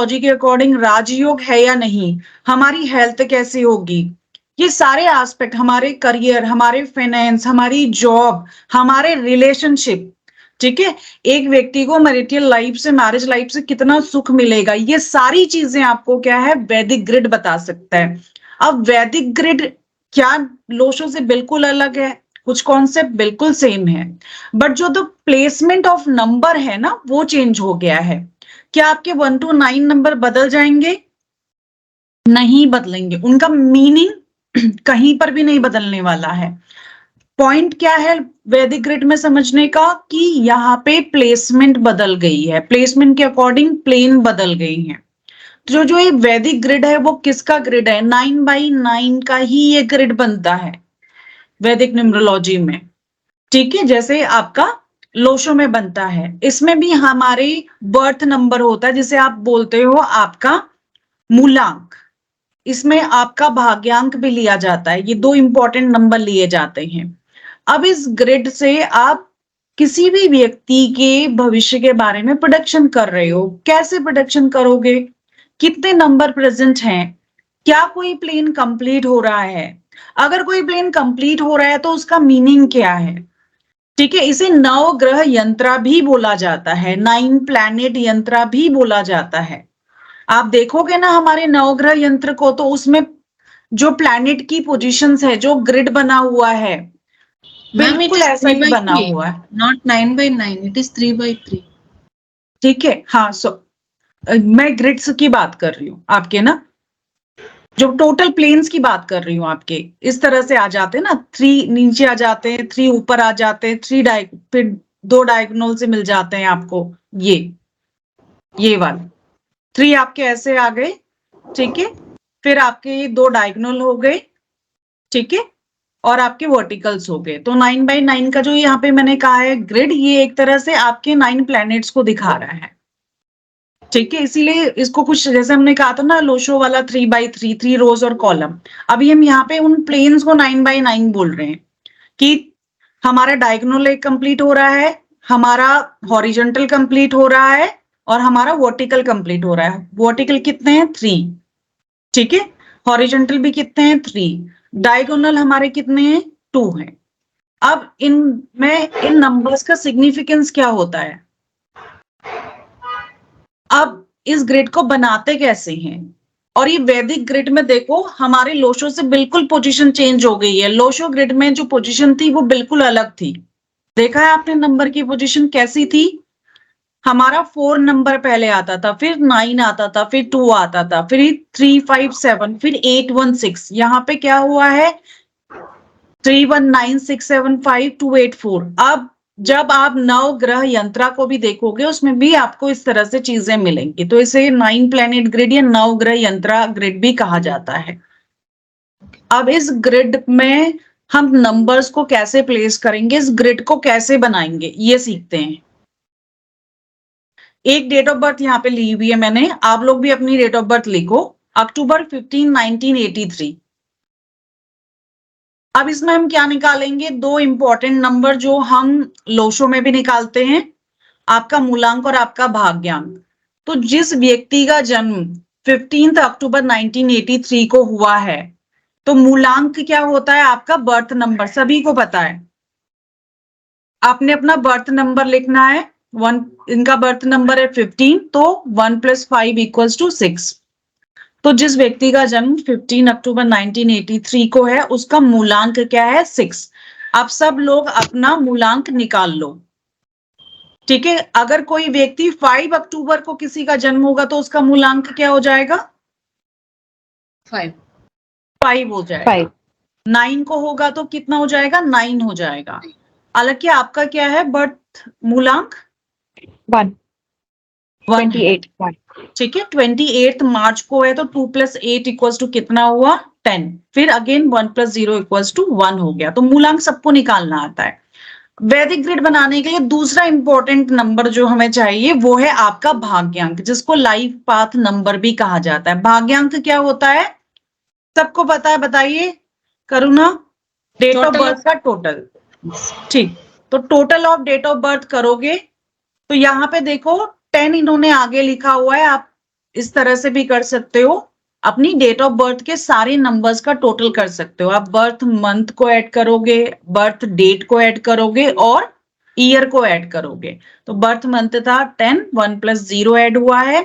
के अकॉर्डिंग राजयोग है या नहीं, हमारी हेल्थ कैसी होगी, ये सारे एस्पेक्ट, हमारे करियर, हमारे फाइनेंस, हमारी जॉब, हमारे रिलेशनशिप, ठीक है, एक व्यक्ति को मैरिटल लाइफ से, मैरिज लाइफ से कितना सुख मिलेगा, ये सारी चीजें आपको क्या है वैदिक ग्रिड बता सकता है। अब वैदिक ग्रिड क्या लोशो से बिल्कुल अलग है, कुछ कॉन्सेप्ट बिल्कुल सेम है, बट जो द प्लेसमेंट ऑफ नंबर है ना वो चेंज हो गया है। क्या आपके 1 to 9 नंबर बदल जाएंगे? नहीं बदलेंगे, उनका मीनिंग कहीं पर भी नहीं बदलने वाला है। पॉइंट क्या है वैदिक ग्रिड में समझने का, कि यहाँ पे प्लेसमेंट बदल गई है, प्लेसमेंट के अकॉर्डिंग प्लेन बदल गई है। जो जो ये वैदिक ग्रिड है वो किसका ग्रिड है? 9x9 का ही ये ग्रिड बनता है वैदिक न्यूमरोलॉजी में, ठीक है, जैसे आपका लोशो में बनता है। इसमें भी हमारे बर्थ नंबर होता है जिसे आप बोलते हो आपका मूलांक, इसमें आपका भाग्यांक भी लिया जाता है, ये दो इंपॉर्टेंट नंबर लिए जाते हैं। अब इस ग्रिड से आप किसी भी व्यक्ति के भविष्य के बारे में प्रोडिक्शन कर रहे हो। कैसे प्रोडिक्शन करोगे? कितने नंबर प्रेजेंट हैं, क्या कोई प्लेन कंप्लीट हो रहा है, अगर कोई प्लेन कंप्लीट हो रहा है तो उसका मीनिंग क्या है, ठीक है। इसे नवग्रह यंत्रा भी बोला जाता है, 9 प्लैनेट यंत्रा भी बोला जाता है। आप देखोगे ना हमारे नवग्रह यंत्र को, तो उसमें जो प्लैनेट की पोजीशंस है, जो ग्रिड बना हुआ है, बिल्कुल ऐसा ही बना हुआ है, not 9x9, it is 3x3, ठीक है। हाँ, मैं ग्रिड्स की बात कर रही हूँ आपके ना, जो टोटल प्लेन्स की बात कर रही हूँ आपके, इस तरह से आ जाते हैं ना, 3 नीचे आ जाते हैं, 3 ऊपर आ जाते हैं, फिर 2 डायगोनल से मिल जाते हैं आपको, ये वाले 3 आपके ऐसे आ गए, ठीक है, फिर आपके ये 2 डायगोनल हो गए, ठीक है, और आपके वर्टिकल्स हो गए। तो 9x9 का जो यहाँ पे मैंने कहा है ग्रिड, ये एक तरह से आपके 9 प्लैनेट्स को दिखा रहा है, ठीक है। इसीलिए इसको कुछ जैसे हमने कहा था ना लोशो वाला 3x3, 3 रोज और कॉलम, अभी हम यहाँ पे उन प्लेन्स को 9x9 बोल रहे हैं कि हमारा डायगोनल एक कंप्लीट हो रहा है, हमारा हॉरिजॉन्टल कंप्लीट हो रहा है, और हमारा वर्टिकल कंप्लीट हो रहा है। वर्टिकल कितने हैं? 3, ठीक है, हॉरिजॉन्टल भी कितने हैं? 3, डायगोनल हमारे कितने हैं? 2 हैं। अब इन नंबर्स का सिग्निफिकेंस क्या होता है? अब इस ग्रिड को बनाते कैसे हैं? और ये वैदिक ग्रिड में देखो हमारे लोशो से बिल्कुल पोजीशन चेंज हो गई है। लोशो ग्रिड में जो पोजीशन थी वो बिल्कुल अलग थी। देखा है आपने नंबर की पोजीशन कैसी थी? हमारा 4 नंबर पहले आता था, फिर 9 आता था, फिर 2 आता था, फिर 3, 5, 7, फिर 8, 1, 6। यहाँ पे क्या हुआ है? 3, 1, 9, 6, 7, 5, 2, 8, 4। अब जब आप नवग्रह यंत्रा को भी देखोगे उसमें भी आपको इस तरह से चीजें मिलेंगी। तो इसे 9 प्लैनेट ग्रिड या नवग्रह यंत्रा ग्रिड भी कहा जाता है। अब इस ग्रिड में हम नंबर्स को कैसे प्लेस करेंगे, इस ग्रिड को कैसे बनाएंगे, ये सीखते हैं। एक डेट ऑफ बर्थ यहाँ पे ली हुई है मैंने, आप लोग भी अपनी डेट ऑफ बर्थ लिखो, अक्टूबर 15, 1983। अब इसमें हम क्या निकालेंगे? 2 इंपॉर्टेंट नंबर जो हम लोशो में भी निकालते हैं, आपका मूलांक और आपका भाग्यांक। तो जिस व्यक्ति का जन्म 15 अक्टूबर 1983 को हुआ है, तो मूलांक क्या होता है? आपका बर्थ नंबर, सभी को पता है। आपने अपना बर्थ नंबर लिखना है, इनका बर्थ नंबर है 15, तो 1 + 5 = 6। तो जिस व्यक्ति का जन्म 15 अक्टूबर 1983 को है, उसका मूलांक क्या है? 6। आप सब लोग अपना मूलांक निकाल लो, ठीक है। अगर कोई व्यक्ति 5 अक्टूबर को किसी का जन्म होगा तो उसका मूलांक क्या हो जाएगा? 5 हो जाएगा। 5 9 को होगा तो कितना हो जाएगा? 9 हो जाएगा। हालांकि आपका क्या है बर्थ मूलांक? 1 28 1, ठीक है। 28 मार्च को है तो 2 + 8 = कितना हुआ? 10। फिर अगेन 1 + 0 = 1 हो गया। तो मूलांक सबको निकालना आता है। वैदिक ग्रिड बनाने के लिए दूसरा इंपॉर्टेंट नंबर जो हमें चाहिए वो है आपका भाग्यांक, जिसको लाइफ पाथ नंबर भी कहा जाता है। भाग्यांक क्या होता है? सबको पता है, बताइए करुणा। डेट ऑफ बर्थ का टोटल, ठीक। तो total of date of birth करोगे तो यहाँ पे देखो 10 इन्होंने आगे लिखा हुआ है, आप इस तरह से भी कर सकते हो, अपनी डेट ऑफ बर्थ के सारे नंबर्स का टोटल कर सकते हो। आप बर्थ मंथ को ऐड करोगे, बर्थ डेट को ऐड करोगे और ईयर को ऐड करोगे। तो बर्थ मंथ था 10, 1 + 0 ऐड हुआ है।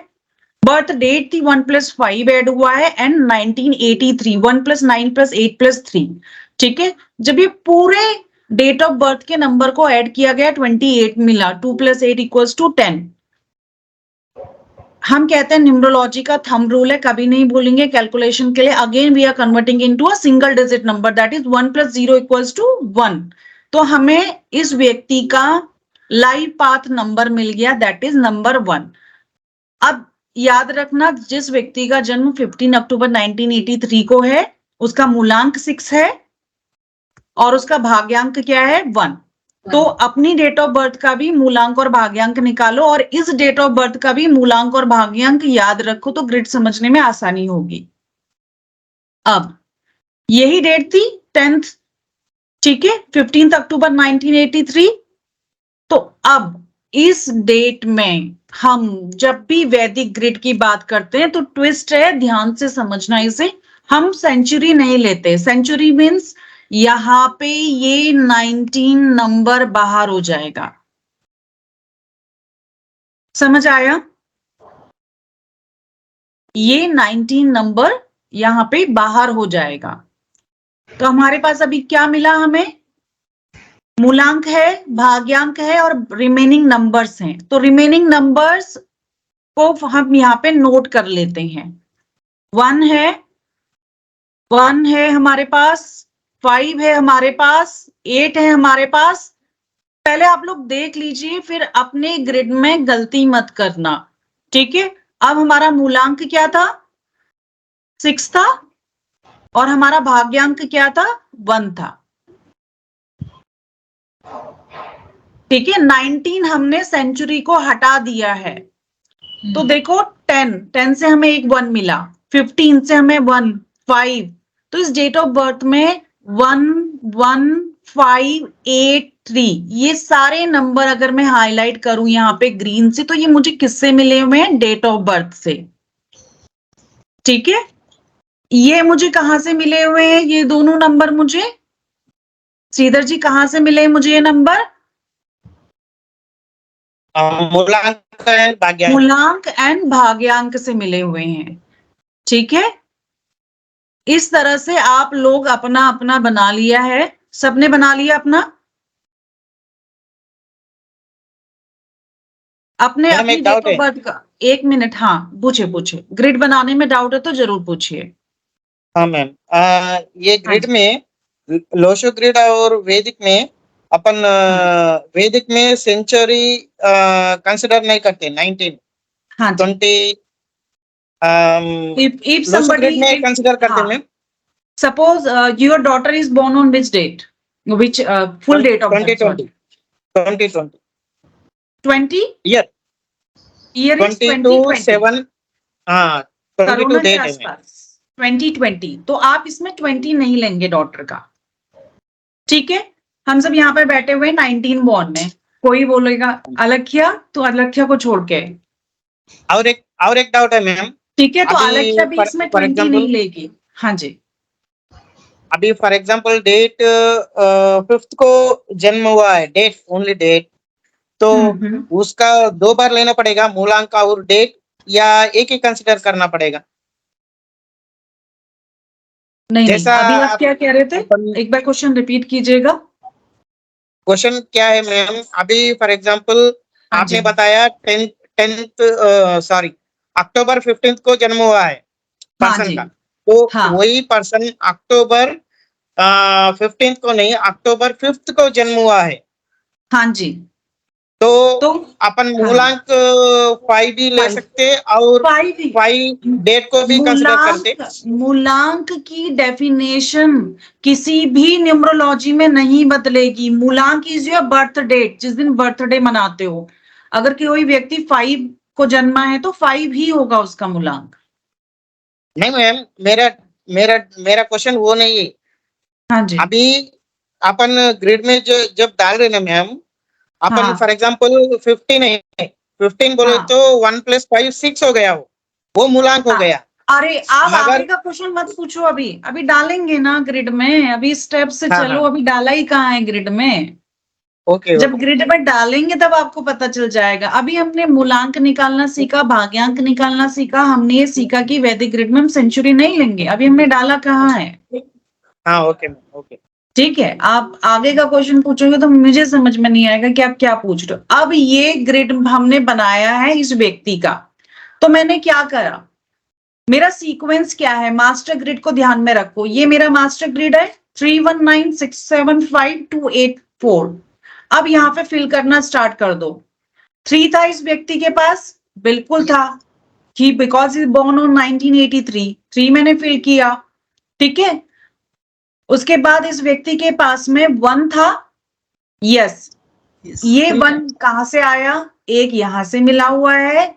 बर्थ डेट थी 1 + 5 ऐड हुआ है एंड 1983 1 + 9 + 8 + 3। ठीक है, जब ये पूरे डेट ऑफ बर्थ के नंबर को ऐड किया गया 28 मिला, 2 + 8 = 10। हम कहते हैं न्यूमरोलॉजी का थंब रूल है, कभी नहीं भूलेंगे कैलकुलेशन के लिए। Again we are converting into a single digit number, that is 1 + 0 = 1। तो हमें इस व्यक्ति का लाइफ पाथ नंबर मिल गया, दैट इज नंबर 1। अब याद रखना, जिस व्यक्ति का जन्म 15 अक्टूबर 1983 को है, उसका मूलांक 6 है और उसका भाग्यांक क्या है? 1। तो अपनी डेट ऑफ बर्थ का भी मूलांक और भाग्यांक निकालो और इस डेट ऑफ बर्थ का भी मूलांक और भाग्यांक याद रखो, तो ग्रिड समझने में आसानी होगी। अब यही डेट थी 10th, ठीक है, 15 अक्टूबर 1983। तो अब इस डेट में हम जब भी वैदिक ग्रिड की बात करते हैं तो ट्विस्ट है, ध्यान से समझना इसे। हम सेंचुरी नहीं लेते। सेंचुरी मीन्स यहां पे ये 19 नंबर बाहर हो जाएगा। समझ आया? ये 19 नंबर यहां पे बाहर हो जाएगा। तो हमारे पास अभी क्या मिला? हमें मूलांक है, भाग्यांक है और रिमेनिंग नंबर्स हैं। तो रिमेनिंग नंबर्स को हम यहाँ पे नोट कर लेते हैं। 1 है हमारे पास, 5 है हमारे पास, 8 है हमारे पास। पहले आप लोग देख लीजिए, फिर अपने ग्रिड में गलती मत करना, ठीक है। अब हमारा मूलांक क्या था? 6 था और हमारा भाग्यांक क्या था? 1 था, ठीक है। 19 हमने सेंचुरी को हटा दिया है। तो देखो 10 से हमें एक 1 मिला, 15 से हमें 1, 5। तो इस डेट ऑफ बर्थ में 1, 1, 5, 8, 3 ये सारे नंबर अगर मैं हाईलाइट करूं यहाँ पे ग्रीन से, तो ये मुझे किससे मिले हुए हैं? डेट ऑफ बर्थ से, ठीक है। ये मुझे कहां से मिले हुए हैं? ये दोनों नंबर मुझे, श्रीधर जी, कहां से मिले मुझे ये नंबर? मूलांक एंड भाग्यांक। मूलांक एंड भाग्यांक से मिले हुए हैं, ठीक है। इस तरह से आप लोग अपना अपना बना लिया है। सबने बना लिया अपना? अपने मैडम, अपनी एक डाउट डेट ऑफ है। बर्थ का। 1 मिनट, हाँ पूछिए। ग्रिड बनाने में डाउट है तो जरूर पूछिए। हाँ मैम, ये ग्रिड हाँ में लोशो ग्रिड और वैदिक में अपन वैदिक में सेंचुरी कंसिडर नहीं करते। 19, हाँ जी। 20 if लोशो somebody, ग्रिड में कंसिडर करते हैं ma'am. suppose your daughter is born on which date, which full date of birth, 2020 2020 20 year, year is 22 2020, 7 22 corona के डेट है मैम। आसपास 2020। तो आप इसमें 20 नहीं लेंगे डॉटर का, ठीक है। हम सब यहाँ पे बैठे हुए 19 बॉर्न है। कोई बोलेगा अलख्या, तो अलख्या को छोड़ के, और एक डाउट है मैम। ठीक है। तो अभी अलख्या भी इसमें फॉर 20 नहीं एग्जांपल, लेगी। हाँ जी। अभी फॉर एग्जांपल डेट 5th को जन्म हुआ है, डेट ओनली डेट, तो उसका 2 बार लेना पड़ेगा मूलांक और डेट, या एक ही कंसिडर करना पड़ेगा? नहीं जैसा अभी आप क्या कह रहे थे? एक बार क्वेश्चन रिपीट कीजिएगा। क्वेश्चन क्या है मैम? अभी फॉर एग्जांपल हाँ जी। आपने बताया 10th सॉरी अक्टूबर 15 को जन्म हुआ है हाँ पर्सन जी। का, तो हाँ वही पर्सन अक्टूबर 15 को नहीं, अक्टूबर 5th को जन्म हुआ है, हाँ जी। तो तो अपन हाँ, मूलांक 5 भी ले 5 सकते और 5 5 डेट को भी कंसिडर करते। मूलांक की डेफिनेशन किसी भी न्यूमरोलॉजी में नहीं बदलेगी। मूलांक इज योर बर्थ डेट, जिस दिन बर्थडे मनाते हो। अगर कोई व्यक्ति 5 को जन्मा है तो 5 ही होगा उसका मूलांक। नहीं मैम, मेरा मेरा मेरा क्वेश्चन वो नहीं है। हाँ जी। अभी अपन ग्रिड में जो जब डाल रहे ना मैम, अपन हाँ फॉर एग्जांपल 15 है, 15 बोले हाँ तो 1 + 5 6 हो गया वो। वो मूलांक हो हाँ। गया। अरे आप मगर- आगे का क्वेश्चन मत पूछो, अभी अभी डालेंगे ना ग्रिड में, अभी स्टेप से हाँ, चलो, हाँ। अभी डाला ही कहाँ है ग्रिड में। ओके जब ओके ग्रिड में डालेंगे तब आपको पता चल जाएगा। अभी हमने मूलांक निकालना सीखा, भाग्यांक निकालना सीखा, हमने ये सीखा कि वैदिक ग्रिड में हम सेंचुरी नहीं लेंगे, अभी हमने डाला कहाँ है। हाँ ओके मैम ओके। ठीक है, आप आगे का क्वेश्चन पूछोगे तो मुझे समझ में नहीं आएगा कि आप क्या पूछ रहे हो। अब ये ग्रिड हमने बनाया है इस व्यक्ति का, तो मैंने क्या करा, मेरा सीक्वेंस क्या है, मास्टर ग्रिड को ध्यान में रखो, ये मेरा मास्टर ग्रिड है 319675284। अब यहाँ पे फिल करना स्टार्ट कर दो। 3 था इस व्यक्ति के पास, बिल्कुल था, कि बिकॉज इज बोर्न ऑन 1983, 3 मैंने फिल किया। ठीक है, उसके बाद इस व्यक्ति के पास में 1 था, यस, ये 1 कहां से आया, एक यहां से मिला हुआ है,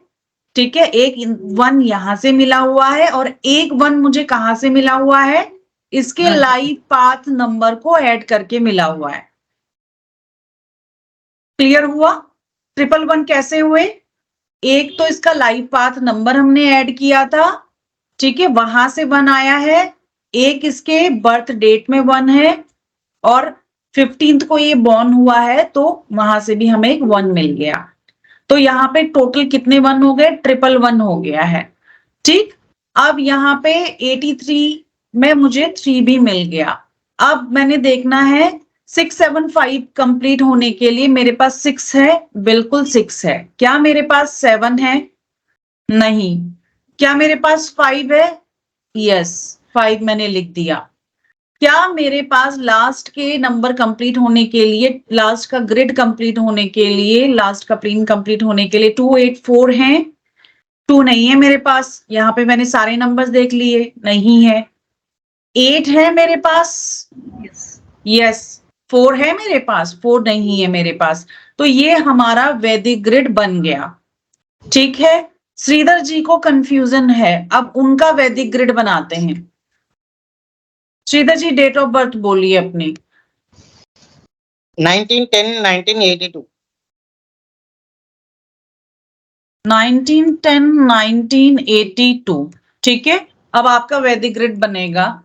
ठीक है, एक 1 यहां से मिला हुआ है, और एक 1 मुझे कहां से मिला हुआ है, इसके लाइव पाथ नंबर को ऐड करके मिला हुआ है। क्लियर हुआ? 111 कैसे हुए, एक तो इसका लाइव पाथ नंबर हमने ऐड किया था, ठीक है, वहां से 1 आया है, एक इसके बर्थ डेट में 1 है, और 15th को ये बॉर्न हुआ है, तो वहां से भी हमें एक 1 मिल गया। तो यहाँ पे टोटल कितने 1 हो गए, 111 हो गया है। ठीक, अब यहाँ पे 83 में मुझे 3 भी मिल गया। अब मैंने देखना है 675 कंप्लीट होने के लिए मेरे पास 6 है, बिल्कुल 6 है। क्या मेरे पास 7 है? नहीं। क्या मेरे पास 5 है? यस, 5 मैंने लिख दिया। क्या मेरे पास लास्ट के नंबर कंप्लीट होने के लिए, लास्ट का ग्रिड कंप्लीट होने के लिए, लास्ट का प्रीम कंप्लीट होने के लिए 284 है? 2 नहीं है मेरे पास, यहाँ पे मैंने सारे नंबर्स देख लिए, नहीं है। 8 है मेरे पास, यस। 4 है मेरे पास, 4 नहीं है मेरे पास। तो ये हमारा वैदिक ग्रिड बन गया। ठीक है, श्रीधर जी को कंफ्यूजन है, अब उनका वैदिक ग्रिड बनाते हैं। श्रीधर जी डेट ऑफ बर्थ बोलिए अपनी। 1910-1982 1910-1982, ठीक है। अब आपका वैदिक ग्रिड बनेगा,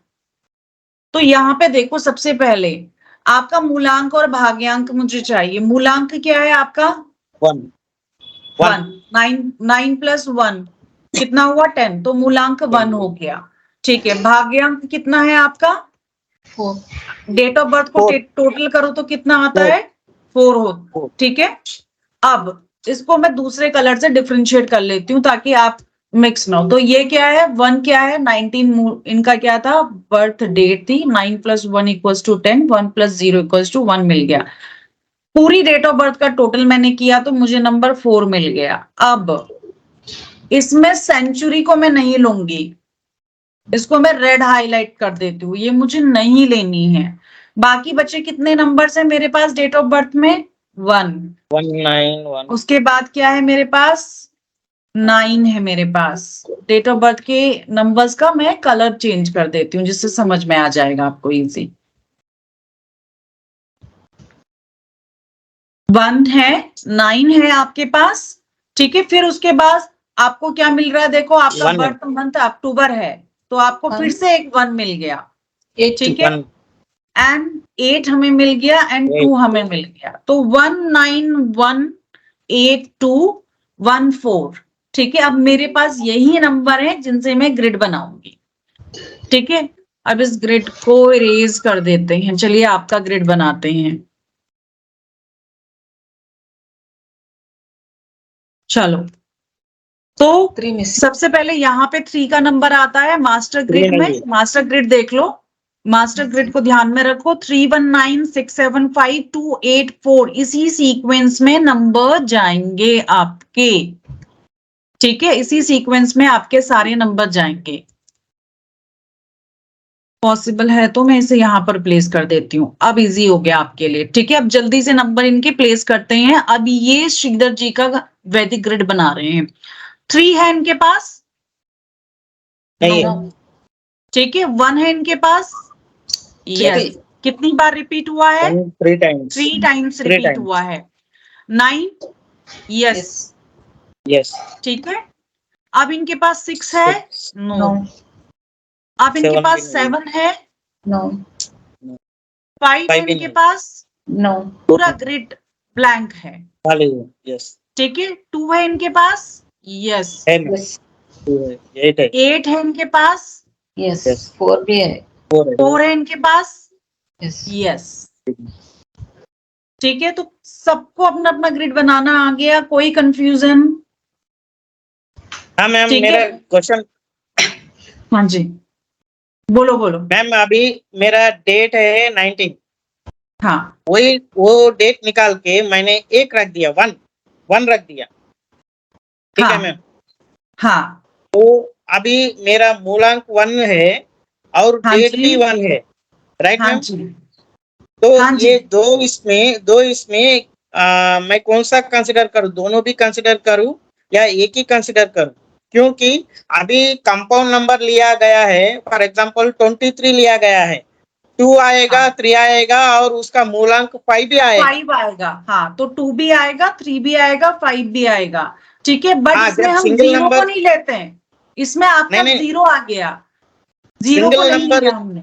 तो यहाँ पे देखो, सबसे पहले आपका मूलांक और भाग्यांक मुझे चाहिए। मूलांक क्या है आपका? 1 9 + 1 कितना हुआ, 10, तो मूलांक 1 हो गया। ठीक है, भाग्यांक कितना है आपका? 4 डेट ऑफ बर्थ को 4 टोटल करो तो कितना आता है? 4 हो। ठीक है, अब इसको मैं दूसरे कलर से डिफरेंशिएट कर लेती हूँ ताकि आप मिक्स ना हो। तो ये क्या है, 1 क्या है, 19, इनका क्या था, बर्थ डेट थी, 9 + 1 = 10, 1 + 0 = 1 मिल गया। पूरी डेट ऑफ बर्थ का टोटल मैंने किया तो मुझे नंबर 4 मिल गया। अब इसमें सेंचुरी को मैं नहीं लूंगी, इसको मैं रेड हाईलाइट कर देती हूँ, ये मुझे नहीं लेनी है। बाकी बचे कितने नंबर्स हैं मेरे पास डेट ऑफ बर्थ में? 1। 191 उसके बाद क्या है मेरे पास? 9 है मेरे पास। डेट ऑफ बर्थ के नंबर्स का मैं कलर चेंज कर देती हूँ जिससे समझ में आ जाएगा आपको इजी। 1 है, 9 है आपके पास, ठीक है। फिर उसके बाद आपको क्या मिल रहा है, देखो आपका 1 है। बर्थ मंथ अक्टूबर है, तो आपको फिर से एक 1 मिल गया, 8 ठीक है। 1 एंड 8 हमें मिल गया, एंड 2 हमें मिल गया, तो 19182114, ठीक है। अब मेरे पास यही नंबर है जिनसे मैं ग्रिड बनाऊंगी, ठीक है। अब इस ग्रिड को इरेज कर देते हैं, चलिए आपका ग्रिड बनाते हैं। चलो, तो 3 में से सबसे पहले यहाँ पे 3 का नंबर आता है मास्टर ग्रिड में। नहीं। मास्टर ग्रिड देख लो, मास्टर ग्रिड को ध्यान में रखो, 319675284 इसी सीक्वेंस में नंबर जाएंगे आपके, ठीक है। इसी सीक्वेंस में आपके सारे नंबर जाएंगे। पॉसिबल है तो मैं इसे यहाँ पर प्लेस कर देती हूँ, अब इजी हो गया आपके लिए, ठीक है। अब जल्दी से नंबर इनके प्लेस करते हैं। अब ये श्रीधर जी का वैदिक ग्रिड बना रहे हैं। 3 है इनके पास, नहीं है। ठीक है। 1 है इनके पास, यस। कितनी बार रिपीट हुआ है? 3 times 3 टाइम्स 3 रिपीट times हुआ है। 9, यस, yes ठीक है। अब इनके पास 6 है? नो। No. अब इनके Seven पास भी नहीं। 7 है? No. 5 है Five भी इनके नहीं। पास? No. पूरा ग्रिड ब्लैंक है। खाली है, यस। ठीक है। 2 है इनके पास? यस। है ना, Yes. 8 है, 8 है इनके पास? Yes. Yes. 4 भी है. 4 है। 4 है इनके पास? Yes. यस। ठीक है, तो सबको अपना अपना ग्रिड बनाना आ गया, कोई कंफ्यूजन? हाँ मैम, ठीक मेरा है। क्वेश्चन, हाँ जी, बोलो बोलो। मैम अभी मेरा डेट है 19, हाँ वही वो डेट निकाल के मैंने एक रख दिया, वन रख दिया, ठीक है हाँ मैम। हाँ तो अभी मेरा मूलांक 1 है और हाँ डेट जी, भी 1 है, राइट हाँ मैम? जी, तो हाँ जी। ये दो इसमें मैं कौन सा कंसिडर करूं? दोनों भी कंसिडर करूं या एक ही कंसिडर करूं? क्योंकि अभी कंपाउंड नंबर लिया गया है, फॉर एग्जांपल 23 लिया गया है, 2 आएगा, हाँ। 3 आएगा और उसका मूलांक 5 भी आएगा। 5 आएगा, हाँ, तो 2 भी आएगा, 3 भी आएगा, 5 भी आएगा। ठीक है, बट हाँ, इसमें जब हम सिंगल 0 को नंबर, नहीं लेते हैं। इसमें आपका नहीं 0 आ गया, 0 को सिंगल नहीं नंबर, लिया हमने।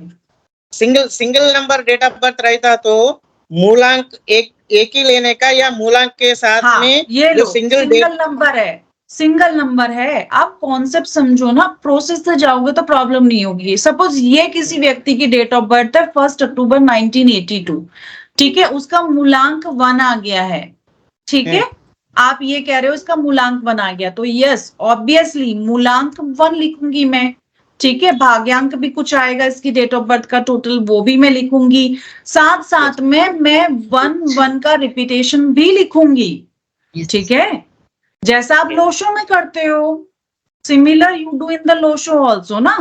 Single number date of birth रहता तो मूलांक एक ही लेने का, या मूलांक के साथ हाँ, में ये जो लो, सिंगल सिंगल डेट। नंबर है, सिंगल नंबर है। आप कॉन्सेप्ट समझो ना, प्रोसेस से जाओगे तो प्रॉब्लम नहीं होगी। सपोज ये किसी व्यक्ति की डेट ऑफ बर्थ है 1 अक्टूबर 1982, ठीक है, उसका मूलांक 1 आ गया है, ठीक है। आप ये कह रहे हो इसका मूलांक 1 आ गया, तो यस ऑब्वियसली मूलांक 1 लिखूंगी मैं, ठीक है। भाग्यांक भी कुछ आएगा इसकी डेट ऑफ बर्थ का टोटल, वो भी मैं लिखूंगी। साथ साथ में मैं 1 का रिपीटेशन भी लिखूंगी, Yes. ठीक है, जैसा आप लोशो में करते हो, similar you do in the Lo Shu also ना।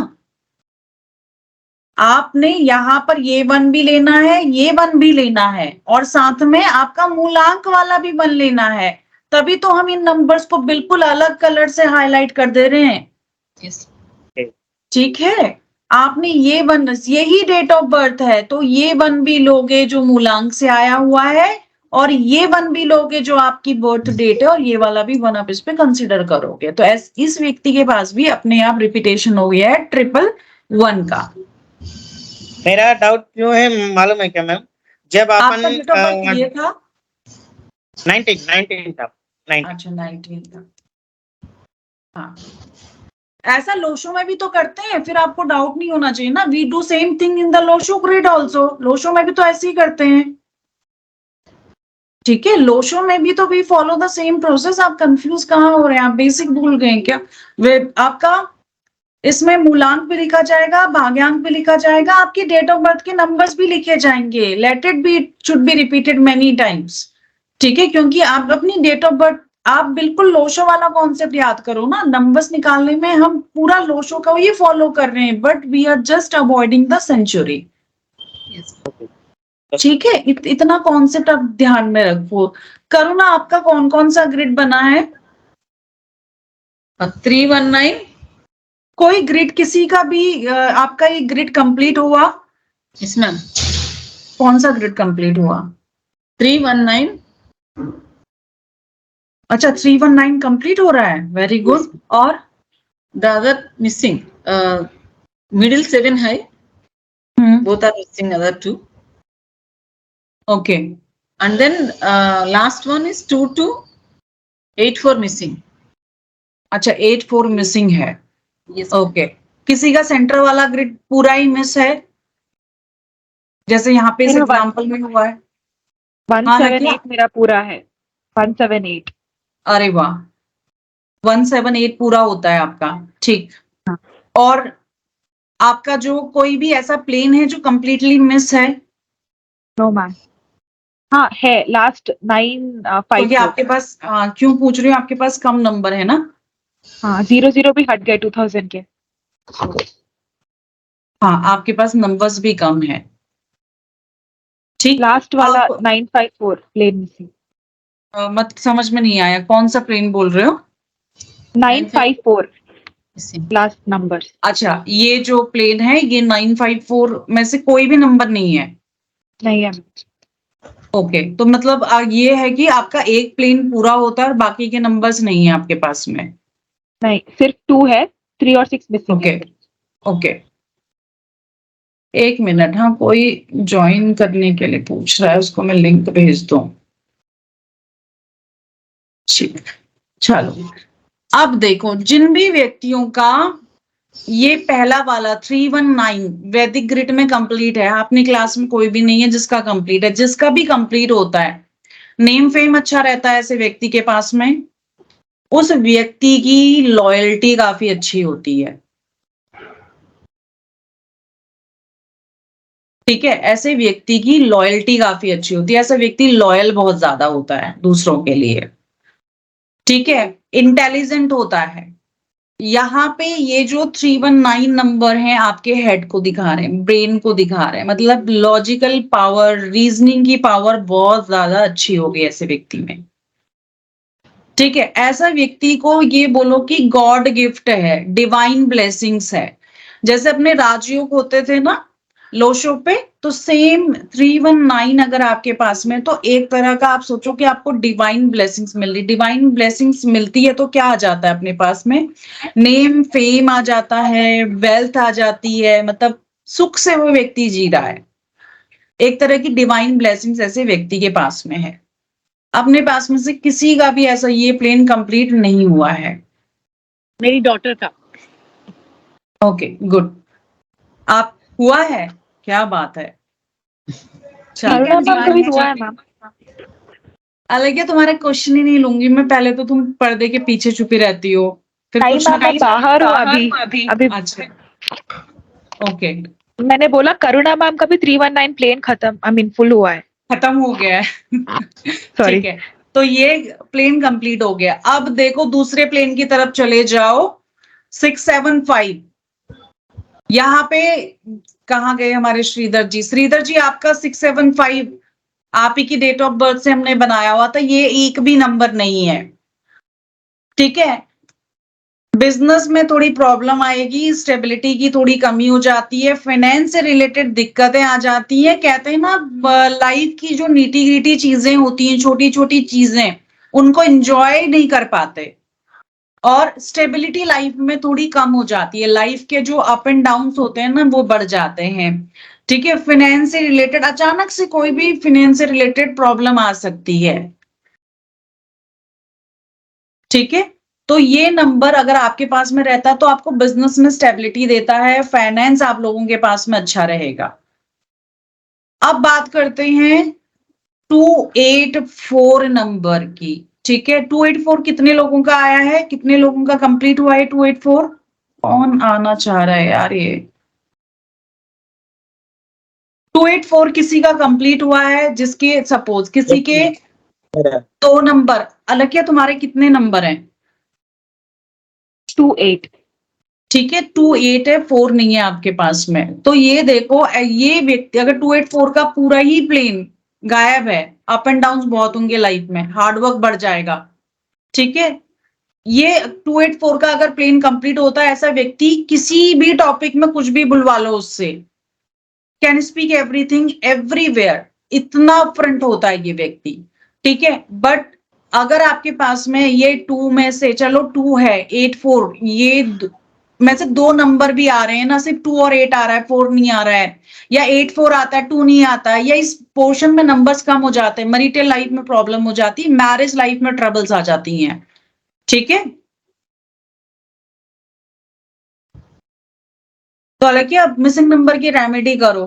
आपने यहाँ पर ये 1 भी लेना है, ये 1 भी लेना है, और साथ में आपका मूलांक वाला भी 1 लेना है। तभी तो हम इन नंबर्स को बिल्कुल अलग कलर से हाईलाइट कर दे रहे हैं, Yes. ठीक है। आपने ये 1, यही डेट ऑफ बर्थ है, तो ये 1 भी लोगे जो मूलांक से आया हुआ है, और ये 1 भी लोगे जो आपकी बर्थ डेट है, और ये वाला भी 1 आप इस पे कंसिडर करोगे। तो इस व्यक्ति के पास भी अपने आप रिपीटेशन हो गया है 111 का। मेरा डाउट क्यों है मालूम है क्या मैम? जब अपन आपका डेट ऑफ बर्थ ये था? 19 था, 19। अच्छा, 19 था। हाँ, ऐसा लोशो में भी तो करते हैं, फिर आपको डाउट नहीं होना चाहिए ना। We do same thing in the Lo Shu grid also, Lo Shu में भी तो ऐसे ही करते हैं, ठीक है। लोशो में भी तो we follow the same process. आप कंफ्यूज कहाँ हो रहे हैं? आप बेसिक भूल गए हैं क्या? वे आपका इसमें मूलांक भी लिखा जाएगा, भाग्यांक भी लिखा जाएगा, आपकी डेट ऑफ बर्थ के नंबर्स भी लिखे जाएंगे। Let it be, should be repeated many times, ठीक है, क्योंकि आप अपनी डेट ऑफ बर्थ, आप बिल्कुल लोशो वाला कॉन्सेप्ट याद करो ना। नंबर्स निकालने में हम पूरा लोशो का ही फॉलो कर रहे हैं, but we are just avoiding the century, Yes. ठीक है। इतना कॉन्सेप्ट आप ध्यान में रखो। करो ना, आपका कौन कौन सा ग्रिड बना है? 319. कोई ग्रिड किसी का भी आपका ये ग्रिड कंप्लीट हुआ? Yes, ma'am. कौन सा ग्रिड कंप्लीट हुआ? 319. अच्छा, 319 कंप्लीट हो रहा है, वेरी गुड। और The other missing. Middle 7 high. Both are missing. Other 2. Okay, And then last one is 2284 missing. अच्छा 84 मिसिंग है, Yes. ओके। किसी का सेंटर वाला ग्रिड पूरा ही मिस है, जैसे यहाँ पे इस मेरा एग्जांपल में हुआ है? हाँ ना, क्या? 178 मेरा पूरा है, 178। अरे वाह, 178 पूरा होता है आपका, ठीक। हाँ। और आपका जो कोई भी ऐसा प्लेन है जो कंप्लीटली मिस है? No ma'am. हाँ है, लास्ट 954। क्योंकि आपके पास क्यों पूछ रही हूँ, आपके पास कम नंबर है ना? हाँ, 00 भी हट गए 2000 के। हाँ, आपके पास नंबर्स भी कम है, ठीक। लास्ट वाला आप 954 प्लेन मिसिंग। मत समझ में नहीं आया, कौन सा प्लेन बोल रहे हो? 954 Missing. Last number. अच्छा, ये जो प्लेन है ये 954 में से कोई भी नंबर नहीं है? नहीं है। ओके, तो मतलब ये है कि आपका एक प्लेन पूरा होता है और बाकी के नंबर्स नहीं है आपके पास में। नहीं, सिर्फ 2 है, 3 और 6 मिसिंग ओके है। ओके, एक मिनट। हाँ, कोई ज्वाइन करने के लिए पूछ रहा है, उसको मैं लिंक भेज दूं। ठीक, चलो अब देखो, जिन भी व्यक्तियों का ये पहला वाला 319 वैदिक ग्रिड में कंप्लीट है, अपनी क्लास में कोई भी नहीं है जिसका कंप्लीट है, जिसका भी कंप्लीट होता है, नेम फेम अच्छा रहता है ऐसे व्यक्ति के पास में, उस व्यक्ति की लॉयल्टी काफी अच्छी होती है। ठीक है, ऐसे व्यक्ति की लॉयल्टी काफी अच्छी होती है, ऐसा व्यक्ति लॉयल बहुत ज्यादा होता है दूसरों के लिए। ठीक है, इंटेलिजेंट होता है। यहाँ पे ये जो 319 नंबर है आपके हेड को दिखा रहे हैं, ब्रेन को दिखा रहे हैं, मतलब लॉजिकल पावर, रीजनिंग की पावर बहुत ज्यादा अच्छी होगी ऐसे व्यक्ति में। ठीक है, ऐसा व्यक्ति को ये बोलो कि गॉड गिफ्ट है, डिवाइन ब्लेसिंग्स है। जैसे अपने राजयोग होते थे ना लोशो पे, तो सेम 319 अगर आपके पास में, तो एक तरह का आप सोचो कि आपको डिवाइन ब्लेसिंग्स मिल रही। डिवाइन ब्लेसिंग्स मिलती है तो क्या आ जाता है अपने पास में? नेम फेम आ जाता है, वेल्थ आ जाती है, मतलब सुख से वो व्यक्ति जी रहा है। एक तरह की डिवाइन ब्लेसिंग्स ऐसे व्यक्ति के पास में है। अपने पास में से किसी का भी ऐसा ये प्लेन कंप्लीट नहीं हुआ है। मेरी डॉटर का। ओके गुड, आप हुआ है, क्या बात है। करुणा मैम का भी हुआ है मैम। अलग तुम्हारा क्वेश्चन ही नहीं लूंगी मैं, पहले तो तुम पर्दे के पीछे छुपी रहती हो, फिर नहीं कुछ मैम, मैं बाहर हूँ अभी। अच्छा ओके, मैंने बोला करुणा मैम का भी 319 प्लेन खत्म, आई मीन फुल हुआ है। खत्म हो गया है। सॉरी। ठीक है, तो ये प्लेन कंप्लीट हो गया। अब देखो दूसरे प्लेन की तरफ चले जाओ, 675। यहाँ पे कहाँ गए हमारे श्रीधर जी? श्रीधर जी आपका 675 आप ही की डेट ऑफ बर्थ से हमने बनाया हुआ था, ये एक भी नंबर नहीं है। ठीक है, बिजनेस में थोड़ी प्रॉब्लम आएगी, स्टेबिलिटी की थोड़ी कमी हो जाती है, फाइनेंस से रिलेटेड दिक्कतें आ जाती है। कहते हैं ना लाइफ की जो नीटी ग्रिटी चीजें होती हैं, छोटी छोटी चीजें, उनको एंजॉय नहीं कर पाते, और स्टेबिलिटी लाइफ में थोड़ी कम हो जाती है। लाइफ के जो अप एंड डाउन होते हैं ना, वो बढ़ जाते हैं। ठीक है, फाइनेंस से रिलेटेड अचानक से कोई भी फाइनेंस से रिलेटेड प्रॉब्लम आ सकती है। ठीक है, तो ये नंबर अगर आपके पास में रहता है तो आपको बिजनेस में स्टेबिलिटी देता है, फाइनेंस आप लोगों के पास में अच्छा रहेगा। अब बात करते हैं 284 नंबर की। ठीक है, 284 कितने लोगों का आया है, कितने लोगों का कंप्लीट हुआ है 284? कौन आना चाह रहा है यार? ये 284 किसी का कंप्लीट हुआ है, जिसके सपोज किसी के 2 नंबर अलग, क्या तुम्हारे कितने नंबर हैं? 28। ठीक है, 28 है, 4 नहीं है आपके पास में। तो ये देखो, ये व्यक्ति अगर 284 का पूरा ही प्लेन गायब है, अप एंड डाउन बहुत होंगे लाइफ में, हार्डवर्क बढ़ जाएगा। ठीक है, ये 284 का अगर प्लेन कंप्लीट होता है, ऐसा व्यक्ति किसी भी टॉपिक में कुछ भी बुलवा लो उससे, कैन स्पीक एवरीथिंग एवरीवेयर, इतना फ्रंट होता है ये व्यक्ति। ठीक है, बट अगर आपके पास में ये 2 में से, चलो 2 है, 84, ये में से 2 नंबर भी आ रहे हैं ना, सिर्फ 2 और 8 आ रहा है, 4 नहीं आ रहा है, या 84 आता है 2 नहीं आता है, या इस पोर्शन में नंबर्स कम हो जाते हैं, मैरिटल लाइफ में प्रॉब्लम हो जाती है, मैरिज लाइफ में ट्रबल्स आ जाती हैं। ठीक है, तो हालांकि अब मिसिंग नंबर की रेमेडी करो।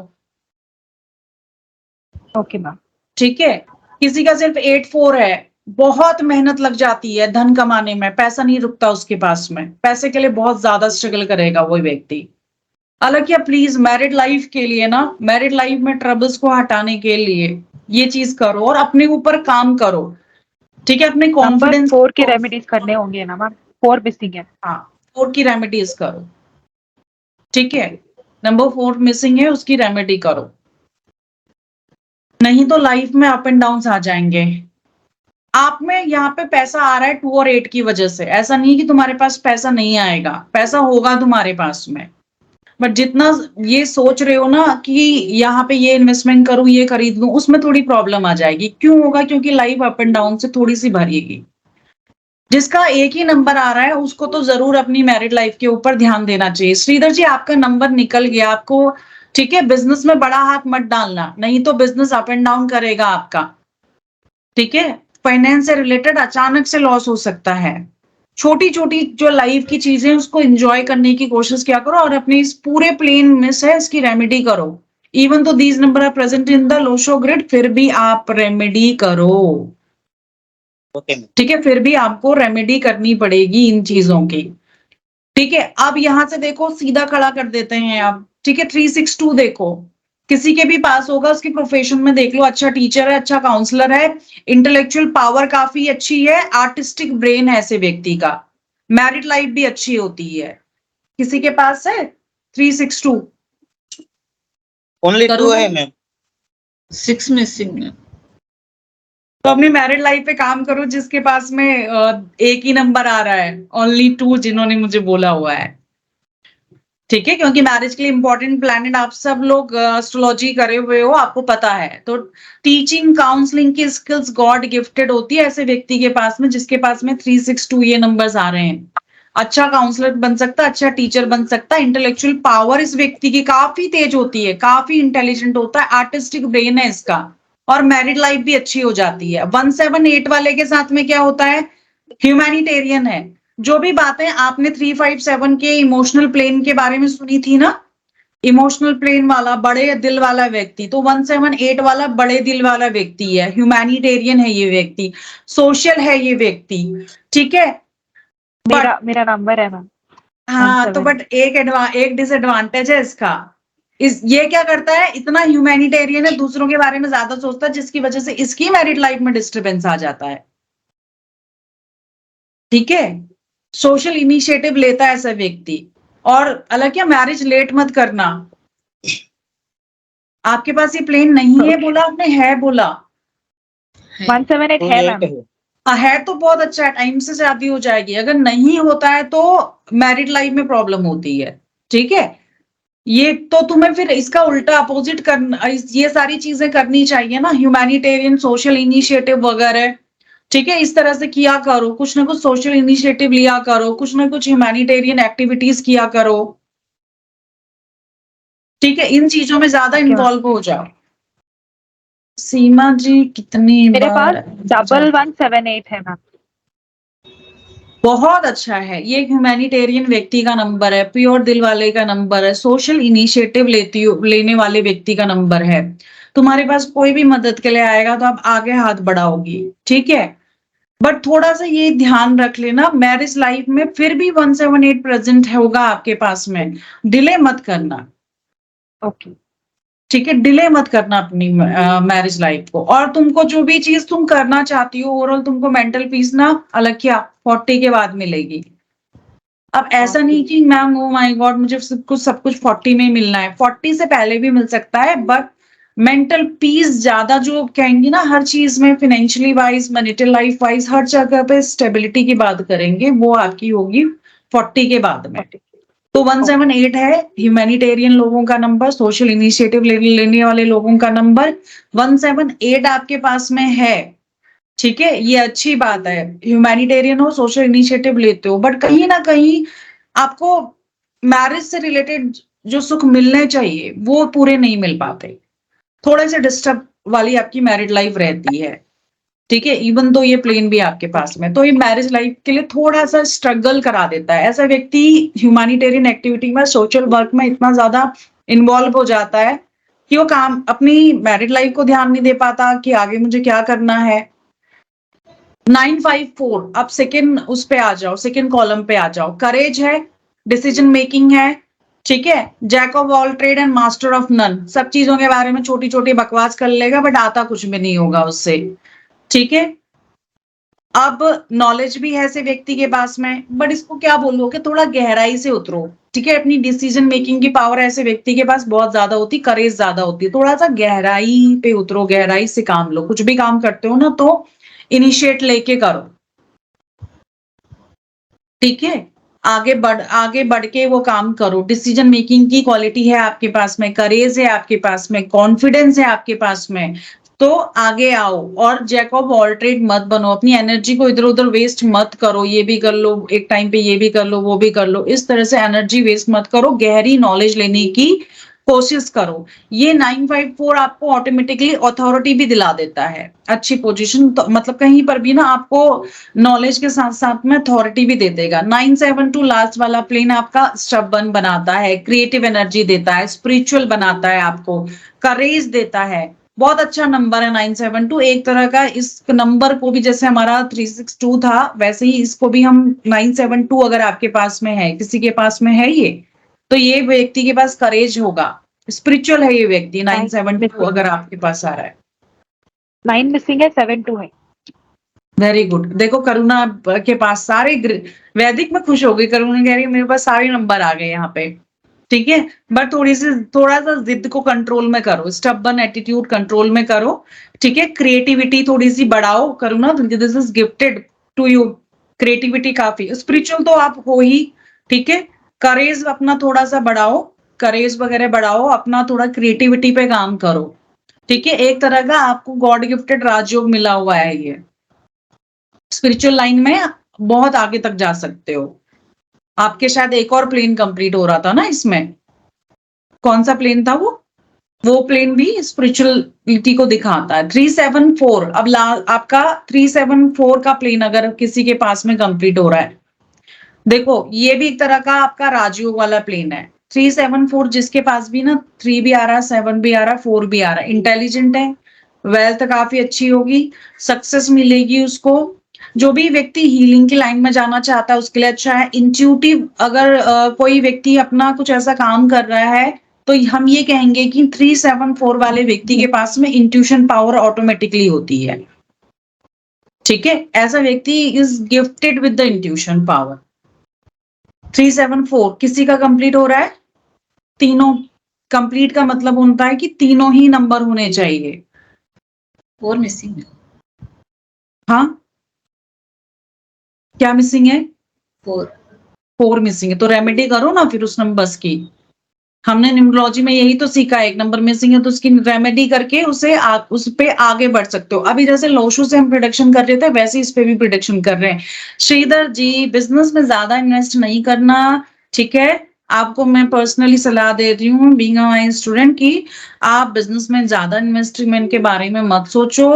Okay ma'am. ठीक है, किसी का सिर्फ 84 है, बहुत मेहनत लग जाती है धन कमाने में, पैसा नहीं रुकता उसके पास में, पैसे के लिए बहुत ज्यादा स्ट्रगल करेगा वो व्यक्ति। हालांकि प्लीज मैरिड लाइफ के लिए ना, मैरिड लाइफ में ट्रबल्स को हटाने के लिए ये चीज करो और अपने ऊपर काम करो। ठीक है, अपने नंबर कॉन्फिडेंस 4 के रेमेडीज करने होंगे ना मैम, 4 मिसिंग है। हाँ, 4 की रेमेडीज करो। ठीक है, नंबर 4 मिसिंग है, उसकी रेमेडी करो, नहीं तो लाइफ में अप एंड डाउन आ जाएंगे। आप में यहाँ पे पैसा आ रहा है 2 और 8 की वजह से, ऐसा नहीं कि तुम्हारे पास पैसा नहीं आएगा, पैसा होगा तुम्हारे पास में, बट जितना ये सोच रहे हो ना कि यहाँ पे ये इन्वेस्टमेंट करूं, ये खरीद लूं, उसमें थोड़ी प्रॉब्लम आ जाएगी। क्यों होगा? क्योंकि लाइफ अप एंड डाउन से थोड़ी सी भरेगी। जिसका एक ही नंबर आ रहा है उसको तो जरूर अपनी मैरिड लाइफ के ऊपर ध्यान देना चाहिए। श्रीधर जी, आपका नंबर निकल गया, आपको ठीक है, बिजनेस में बड़ा हाथ मत डालना, नहीं तो बिजनेस अप एंड डाउन करेगा आपका। ठीक है, फाइनेंस से रिलेटेड अचानक से लॉस हो सकता है। छोटी छोटी जो लाइफ की चीजें उसको एंजॉय करने की कोशिश किया करो और अपने इस पूरे प्लेन में से इसकी रेमेडी करो। Even though these number are present in the Lo Shu grid, फिर भी आप रेमेडी करो। ओके ठीक है, फिर भी आपको रेमेडी करनी पड़ेगी इन चीजों की। ठीक है, अब यहां से देखो, सीधा खड़ा कर देते हैं आप। ठीक है, 362 देखो, किसी के भी पास होगा, उसके प्रोफेशन में देख लो, अच्छा टीचर है, अच्छा काउंसलर है, इंटेलेक्चुअल पावर काफी अच्छी है, आर्टिस्टिक ब्रेन है ऐसे व्यक्ति का, मैरिड लाइफ भी अच्छी होती है। किसी के पास है 362? ओनली 2 करूँ? है मैम। 6 मिसिंग है। तो अपनी मैरिड लाइफ पे काम करो जिसके पास में एक ही नंबर आ रहा है, ओनली 2 जिन्होंने मुझे बोला हुआ है। ठीक है, क्योंकि मैरिज के लिए इंपॉर्टेंट प्लैनेट आप सब लोग एस्ट्रोलॉजी करे हुए हो, आपको पता है। तो टीचिंग काउंसलिंग की स्किल्स गॉड गिफ्टेड होती है ऐसे व्यक्ति के पास में जिसके पास में 362 ये नंबर्स आ रहे हैं। अच्छा काउंसलर बन सकता, अच्छा टीचर बन सकता, इंटेलेक्चुअल पावर इस व्यक्ति की काफी तेज होती है, काफी इंटेलिजेंट होता है, आर्टिस्टिक ब्रेन है इसका, और मैरिड लाइफ भी अच्छी हो जाती है। 178 वाले के साथ में क्या होता है, ह्यूमैनिटेरियन है। जो भी बातें आपने 357 के इमोशनल प्लेन के बारे में सुनी थी ना, इमोशनल प्लेन वाला बड़े दिल वाला व्यक्ति, तो 178 वाला बड़े दिल वाला व्यक्ति है, ह्यूमैनिटेरियन है ये व्यक्ति, सोशल है ये व्यक्ति। ठीक है, मेरा नंबर है मैम। हाँ, तो बट एक डिसएडवांटेज है इसका, ये क्या करता है, इतना ह्यूमैनिटेरियन है, दूसरों के बारे में ज्यादा सोचता है, जिसकी वजह से इसकी मैरिड लाइफ में डिस्टर्बेंस आ जाता है। ठीक है, सोशल इनिशिएटिव लेता है ऐसा व्यक्ति। और अलग क्या, मैरिज लेट मत करना। आपके पास ये प्लेन नहीं है बोला आपने, है बोला? 178 है मैम। है तो बहुत अच्छा है, टाइम से शादी हो जाएगी। अगर नहीं होता है तो मैरिड लाइफ में प्रॉब्लम होती है। ठीक है, ये तो तुम्हें फिर इसका उल्टा अपोजिट करना, ये सारी चीजें करनी चाहिए ना, ह्यूमैनिटेरियन, सोशल इनिशिएटिव वगैरह। ठीक है, इस तरह से किया करो, कुछ ना कुछ सोशल इनिशिएटिव लिया करो, कुछ ना कुछ ह्यूमैनिटेरियन एक्टिविटीज किया करो। ठीक है, इन चीजों में ज्यादा इन्वॉल्व हो जाओ। सीमा जी, कितनी मेरे बार? पास 1178 है मैम। बहुत अच्छा है, ये ह्यूमैनिटेरियन व्यक्ति का नंबर है, प्योर दिल वाले का नंबर है, सोशल इनिशिएटिव लेने वाले व्यक्ति का नंबर है। तुम्हारे पास कोई भी मदद के लिए आएगा तो आप आगे हाथ बढ़ाओगी। ठीक है, बट थोड़ा सा ये ध्यान रख लेना, मैरिज लाइफ में फिर भी 178 प्रेजेंट होगा आपके पास में, डिले मत करना। ओके, ठीक है, डिले मत करना अपनी मैरिज लाइफ को। और तुमको जो भी चीज तुम करना चाहती हो, ओवरऑल तुमको मेंटल पीस ना अलग क्या 40 के बाद मिलेगी। अब ऐसा नहीं कि मैम ओ माय गॉड मुझे सब कुछ 40 में ही मिलना है, 40 से पहले भी मिल सकता है, बट मेंटल पीस ज्यादा जो कहेंगी ना, हर चीज में financially wise, monetary life wise, हर जगह पे स्टेबिलिटी की बात करेंगे, वो आपकी होगी 40 के बाद में। तो 178 है ह्यूमैनिटेरियन लोगों का नंबर, सोशल इनिशिएटिव लेने वाले लोगों का नंबर 178 आपके पास में है। ठीक है, ये अच्छी बात है, ह्यूमैनिटेरियन हो, सोशल इनिशिएटिव लेते हो, बट कहीं ना कहीं आपको मैरिज से रिलेटेड जो सुख मिलने चाहिए वो पूरे नहीं मिल पाते, थोड़े से डिस्टर्ब वाली आपकी मैरिड लाइफ रहती है। ठीक है, इवन तो ये प्लेन भी आपके पास में, तो ये मैरिज लाइफ के लिए थोड़ा सा स्ट्रगल करा देता है। ऐसा व्यक्ति ह्यूमैनिटेरियन एक्टिविटी में, सोशल वर्क में इतना ज्यादा इन्वॉल्व हो जाता है कि वो काम अपनी मैरिड लाइफ को ध्यान नहीं दे पाता कि आगे मुझे क्या करना है। 954, अब सेकेंड उस पे आ जाओ, सेकेंड कॉलम पे आ जाओ। करेज है, डिसीजन मेकिंग है। ठीक है, jack of all trade and master of none, सब चीजों के बारे में छोटी छोटी बकवास कर लेगा, बट आता कुछ भी नहीं होगा उससे। ठीक है, अब नॉलेज भी है ऐसे व्यक्ति के पास में, बट इसको क्या बोलो कि थोड़ा गहराई से उतरो। ठीक है, अपनी डिसीजन मेकिंग की पावर ऐसे व्यक्ति के पास बहुत ज्यादा होती, करेज ज्यादा होती है, थोड़ा सा गहराई पे उतरो, गहराई से काम लो। कुछ भी काम करते हो ना तो इनिशिएट लेके करो। ठीक है, आगे बढ़ के वो काम करो। डिसीजन मेकिंग की क्वालिटी है आपके पास में, करेज है आपके पास में, कॉन्फिडेंस है आपके पास में, तो आगे आओ और जैक ऑफ ऑल ट्रेड मत बनो, अपनी एनर्जी को इधर उधर वेस्ट मत करो, ये भी कर लो एक टाइम पे, ये भी कर लो वो भी कर लो, इस तरह से एनर्जी वेस्ट मत करो, गहरी नॉलेज लेने की कोशिश करो। ये 954 आपको ऑटोमेटिकली अथॉरिटी भी दिला देता है, अच्छी पोजीशन, तो मतलब कहीं पर भी ना आपको नॉलेज के साथ साथ में अथॉरिटी भी दे देगा। 972 लास्ट वाला प्लेन आपका स्टबर्न बनाता है, क्रिएटिव एनर्जी देता है, स्पिरिचुअल बनाता है, आपको करेज देता है। बहुत अच्छा नंबर है 972, एक तरह का इस नंबर को भी जैसे हमारा 362 था वैसे ही इसको भी हम 972 अगर आपके पास में है, किसी के पास में है ये, तो ये व्यक्ति के पास करेज होगा, स्पिरिचुअल है ये व्यक्ति। 972 अगर आपके पास आ रहा है, 9 मिसिंग है, 72 है। Very good. देखो करुणा के पास सारे वैदिक में खुश हो गई, करुणा कह रही है मेरे पास सारे नंबर आ गए यहाँ पे, ठीक है। बट थोड़ा सा जिद को कंट्रोल में करो, स्टबर्न एटीट्यूड कंट्रोल में करो, ठीक है। क्रिएटिविटी थोड़ी सी बढ़ाओ Karuna, this is gifted to you, creativity काफी, स्पिरिचुअल तो आप हो ही, ठीक है। करेज अपना थोड़ा सा बढ़ाओ, करेज वगैरह बढ़ाओ, अपना थोड़ा क्रिएटिविटी पे काम करो, ठीक है। एक तरह का आपको गॉड गिफ्टेड राजयोग मिला हुआ है, ये स्पिरिचुअल लाइन में बहुत आगे तक जा सकते हो। आपके शायद एक और प्लेन कंप्लीट हो रहा था ना इसमें, कौन सा प्लेन था वो प्लेन भी स्पिरिचुअलिटी को दिखाता है। 374 अब आपका 374 का प्लेन अगर किसी के पास में कंप्लीट हो रहा है, देखो ये भी एक तरह का आपका राजयोग वाला प्लेन है। 374 जिसके पास भी ना 3 भी आ रहा है, 7 भी आ रहा है, 4 भी आ रहा है, इंटेलिजेंट है, वेल्थ काफी अच्छी होगी, सक्सेस मिलेगी उसको। जो भी व्यक्ति हीलिंग की लाइन में जाना चाहता है उसके लिए अच्छा है। इंट्यूटिव अगर कोई व्यक्ति अपना कुछ ऐसा काम कर रहा है तो हम ये कहेंगे कि 374 वाले व्यक्ति के पास में इंट्यूशन पावर ऑटोमेटिकली होती है, ठीक है। ऐसा व्यक्ति is gifted with the intuition power. 374 किसी का कंप्लीट हो रहा है, तीनों कंप्लीट का मतलब होता है कि तीनों ही नंबर होने चाहिए। 4 मिसिंग है। हाँ क्या मिसिंग है? 4 मिसिंग है, तो रेमेडी करो ना फिर उस नंबर्स की। हमने न्यूमरोलॉजी में यही तो सीखा है, एक नंबर मिसिंग है तो उसकी रेमेडी करके उस पे आगे बढ़ सकते हो। अभी जैसे लोशू से हम प्रिडिक्शन कर रहे थे वैसे इस पे भी प्रिडिक्शन कर रहे हैं। श्रीधर जी बिजनेस में ज्यादा इन्वेस्ट नहीं करना, ठीक है। आपको मैं पर्सनली सलाह दे रही हूँ बीइंग अ माय स्टूडेंट की आप बिजनेस में ज्यादा इन्वेस्टमेंट के बारे में मत सोचो,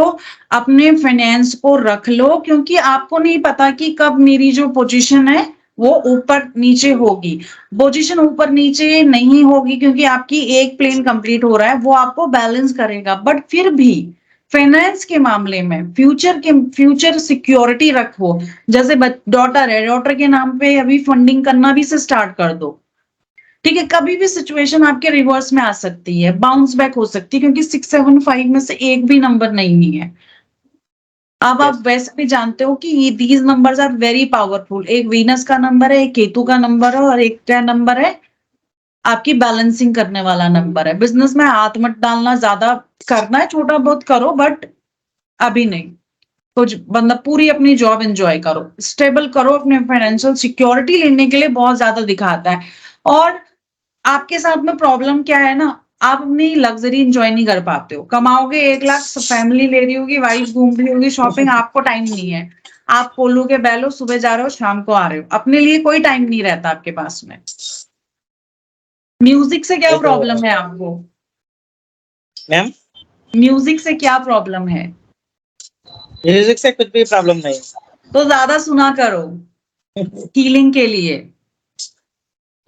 अपने फाइनेंस को रख लो, क्योंकि आपको नहीं पता कि कब मेरी जो पोजीशन है वो ऊपर नीचे होगी। पोजीशन ऊपर नीचे नहीं होगी क्योंकि आपकी एक प्लेन कंप्लीट हो रहा है, वो आपको बैलेंस करेगा। बट फिर भी फाइनेंस के मामले में फ्यूचर सिक्योरिटी रखो। जैसे डॉटर है, डॉटर के नाम पे अभी फंडिंग करना भी से स्टार्ट कर दो, ठीक है। कभी भी सिचुएशन आपके रिवर्स में आ सकती है, बाउंस बैक हो सकती है, क्योंकि 675 में से एक भी नंबर नहीं है। अब आप वैसे भी जानते हो कि ये these numbers are very powerful. एक वीनस का नंबर है, एक केतु का नंबर है, और एक क्या नंबर है आपकी बैलेंसिंग करने वाला नंबर है। बिजनेस में हाथ मत डालना, ज्यादा करना है छोटा बहुत करो बट अभी नहीं। कुछ बंदा पूरी अपनी जॉब एंजॉय करो, स्टेबल करो, अपने फाइनेंशियल सिक्योरिटी लेने के लिए बहुत ज्यादा दिखाता है। और आपके साथ में प्रॉब्लम क्या है ना, आप अपनी लग्जरी एंजॉय नहीं कर पाते हो। कमाओगे 1 लाख, फैमिली ले रही होगी, वाइफ घूम रही होगी शॉपिंग, आपको टाइम नहीं है। आप कोल्लू के बैलो, सुबह जा रहे हो शाम को आ रहे हो, अपने लिए कोई टाइम नहीं रहता आपके पास में। म्यूजिक से क्या प्रॉब्लम है आपको मैम? म्यूजिक से क्या प्रॉब्लम है? म्यूजिक से कुछ भी प्रॉब्लम नहीं। तो ज्यादा सुना करो हीलिंग के लिए।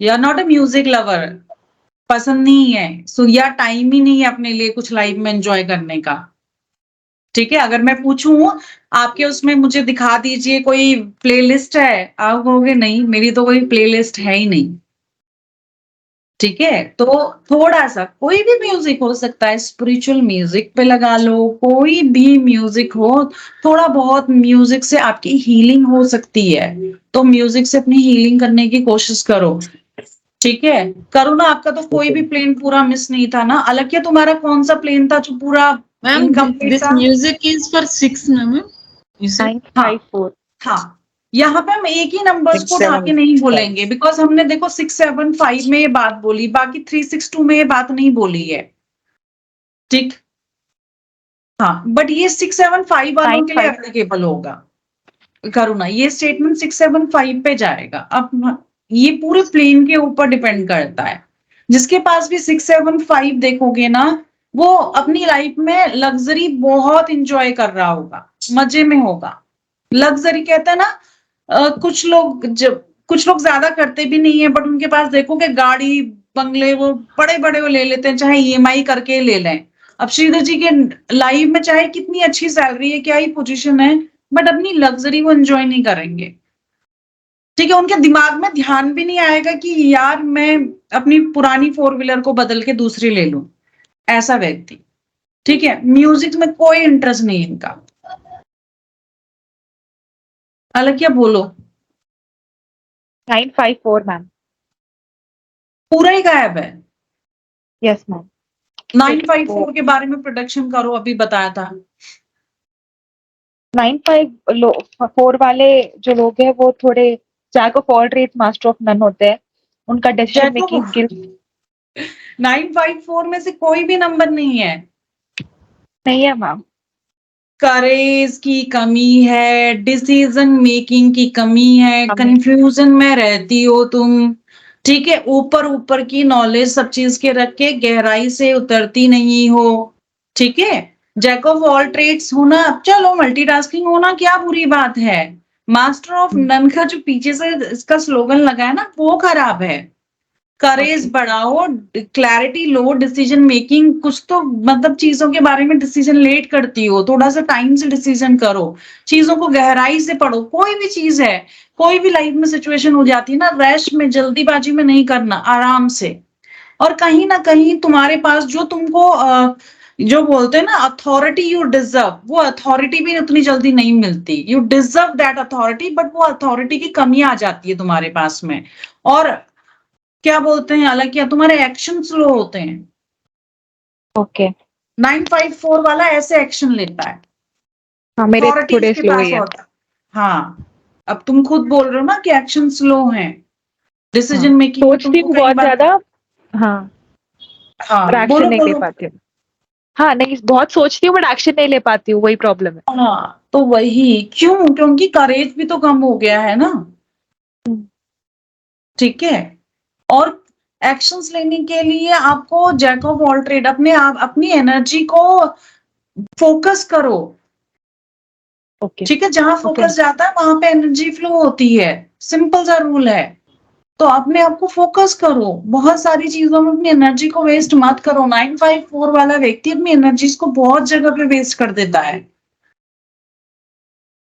You are not a music lover, पसंद नहीं है सो या टाइम ही नहीं है अपने लिए कुछ लाइफ में एंजॉय करने का, ठीक है। अगर मैं पूछूं आपके उसमें मुझे दिखा दीजिए कोई प्लेलिस्ट है, आप कहोगे नहीं मेरी तो कोई प्लेलिस्ट है ही नहीं, ठीक है। तो थोड़ा सा कोई भी म्यूजिक हो सकता है, स्पिरिचुअल म्यूजिक पे लगा लो, कोई भी म्यूजिक हो, थोड़ा बहुत म्यूजिक से आपकी हीलिंग हो सकती है, तो म्यूजिक से अपनी हीलिंग करने की कोशिश करो, ठीक है। करुणा आपका तो कोई भी प्लेन पूरा मिस नहीं था ना? अलग क्या तुम्हारा कौन सा प्लेन था जो पूरा मैम इनकम्प्लीट दिस था? म्यूजिक इज फॉर 6 ना मैम, यू से 954। हाँ, यहाँ पे हम एक ही नंबर्स को 6, ढाके 7, नहीं बोलेंगे, बिकॉज हमने देखो 675 में ये बात बोली, बाकी 362 में ये बात नहीं बोली है, ठीक। हाँ, बट ये 675 वालों के लिए 9-5 एप्लीकेबल होगा करुणा, ये स्टेटमेंट 675 पे जाएगा। अब ये पूरे प्लेन के ऊपर डिपेंड करता है। जिसके पास भी 675 देखोगे ना, वो अपनी लाइफ में लग्जरी बहुत इंजॉय कर रहा होगा, मजे में होगा। लग्जरी कहते हैं ना, कुछ लोग ज्यादा करते भी नहीं है, बट उनके पास देखोगे गाड़ी बंगले वो बड़े बड़े वो ले लेते हैं, चाहे ईएमआई करके ले लें। अब श्रीधर जी के लाइफ में चाहे कितनी अच्छी सैलरी है, क्या ही पोजीशन है, बट अपनी लग्जरी वो एंजॉय नहीं करेंगे। ठीक है, उनके दिमाग में ध्यान भी नहीं आएगा कि यार मैं अपनी पुरानी 4 व्हीलर को बदल के दूसरी ले लूं, ऐसा व्यक्ति। ठीक है, म्यूजिक में कोई इंटरेस्ट नहीं है इनका। अलग क्या बोलो, 954 मैम। पूरा ही गायब है। Yes ma'am. 954 के बारे में प्रोडक्शन करो, अभी बताया था। 954 वाले जो लोग हैं वो थोड़े jack of all trades master of none होते हैं। उनका डिसीजन मेकिंग स्किल 954 में से कोई भी नंबर नहीं है। नहीं है मैम। करेज की कमी है, डिसीजन मेकिंग की कमी है, कंफ्यूजन में रहती हो तुम। ठीक है, ऊपर ऊपर की नॉलेज सब चीज के रख के गहराई से उतरती नहीं हो। ठीक है, जैक ऑफ ऑल ट्रेड्स होना, चलो मल्टीटास्किंग होना क्या बुरी बात है। मास्टर ऑफ नन का जो पीछे से इसका स्लोगन लगा है ना, वो खराब है। करेज बढ़ाओ, क्लैरिटी लो, डिसीजन मेकिंग, कुछ तो मतलब चीजों के बारे में डिसीजन लेट करती हो, थोड़ा सा टाइम से डिसीजन करो, चीजों को गहराई से पढ़ो। कोई भी चीज है, कोई भी लाइफ में सिचुएशन हो जाती है ना, रैश में जल्दीबाजी में नहीं करना, आराम से। और कहीं ना कहीं तुम्हारे पास जो तुमको जो बोलते हैं ना अथॉरिटी यू डिजर्व, वो अथॉरिटी भी उतनी जल्दी नहीं मिलती। You deserve that authority, but वो अथॉरिटी की कमी आ जाती है तुम्हारे पास में। और क्या बोलते हैं, हालांकि तुम्हारे एक्शन स्लो होते हैं। ओके। 954 वाला ऐसे एक्शन लेता है, हाँ, मेरे Authority थोड़े उसके स्लो पास ही है। होता है। हाँ, अब तुम खुद बोल रहे हो ना कि एक्शन स्लो है, डिसीजन मेकिंग सोचती हूँ बहुत ज्यादा। हाँ, हाँ पर एक्शन बोलो नहीं ले बोलो। पाती हूँ। हाँ, नहीं, बहुत सोचती हूँ बट एक्शन नहीं ले पाती हूँ, वही प्रॉब्लम है। हाँ, तो वही क्यों, क्योंकि करेज भी तो कम हो गया है ना। ठीक है, और एक्शंस लेने के लिए आपको जैक ऑफ ऑल ट्रेड, अपनी एनर्जी को फोकस करो। ओके। ठीक है, जहां फोकस जाता है वहां पे एनर्जी फ्लो होती है, सिंपल सा रूल है। तो अपने आप को फोकस करो, बहुत सारी चीजों में अपनी एनर्जी को वेस्ट मत करो। 954 वाला व्यक्ति अपनी एनर्जीज को बहुत जगह पे वेस्ट कर देता है।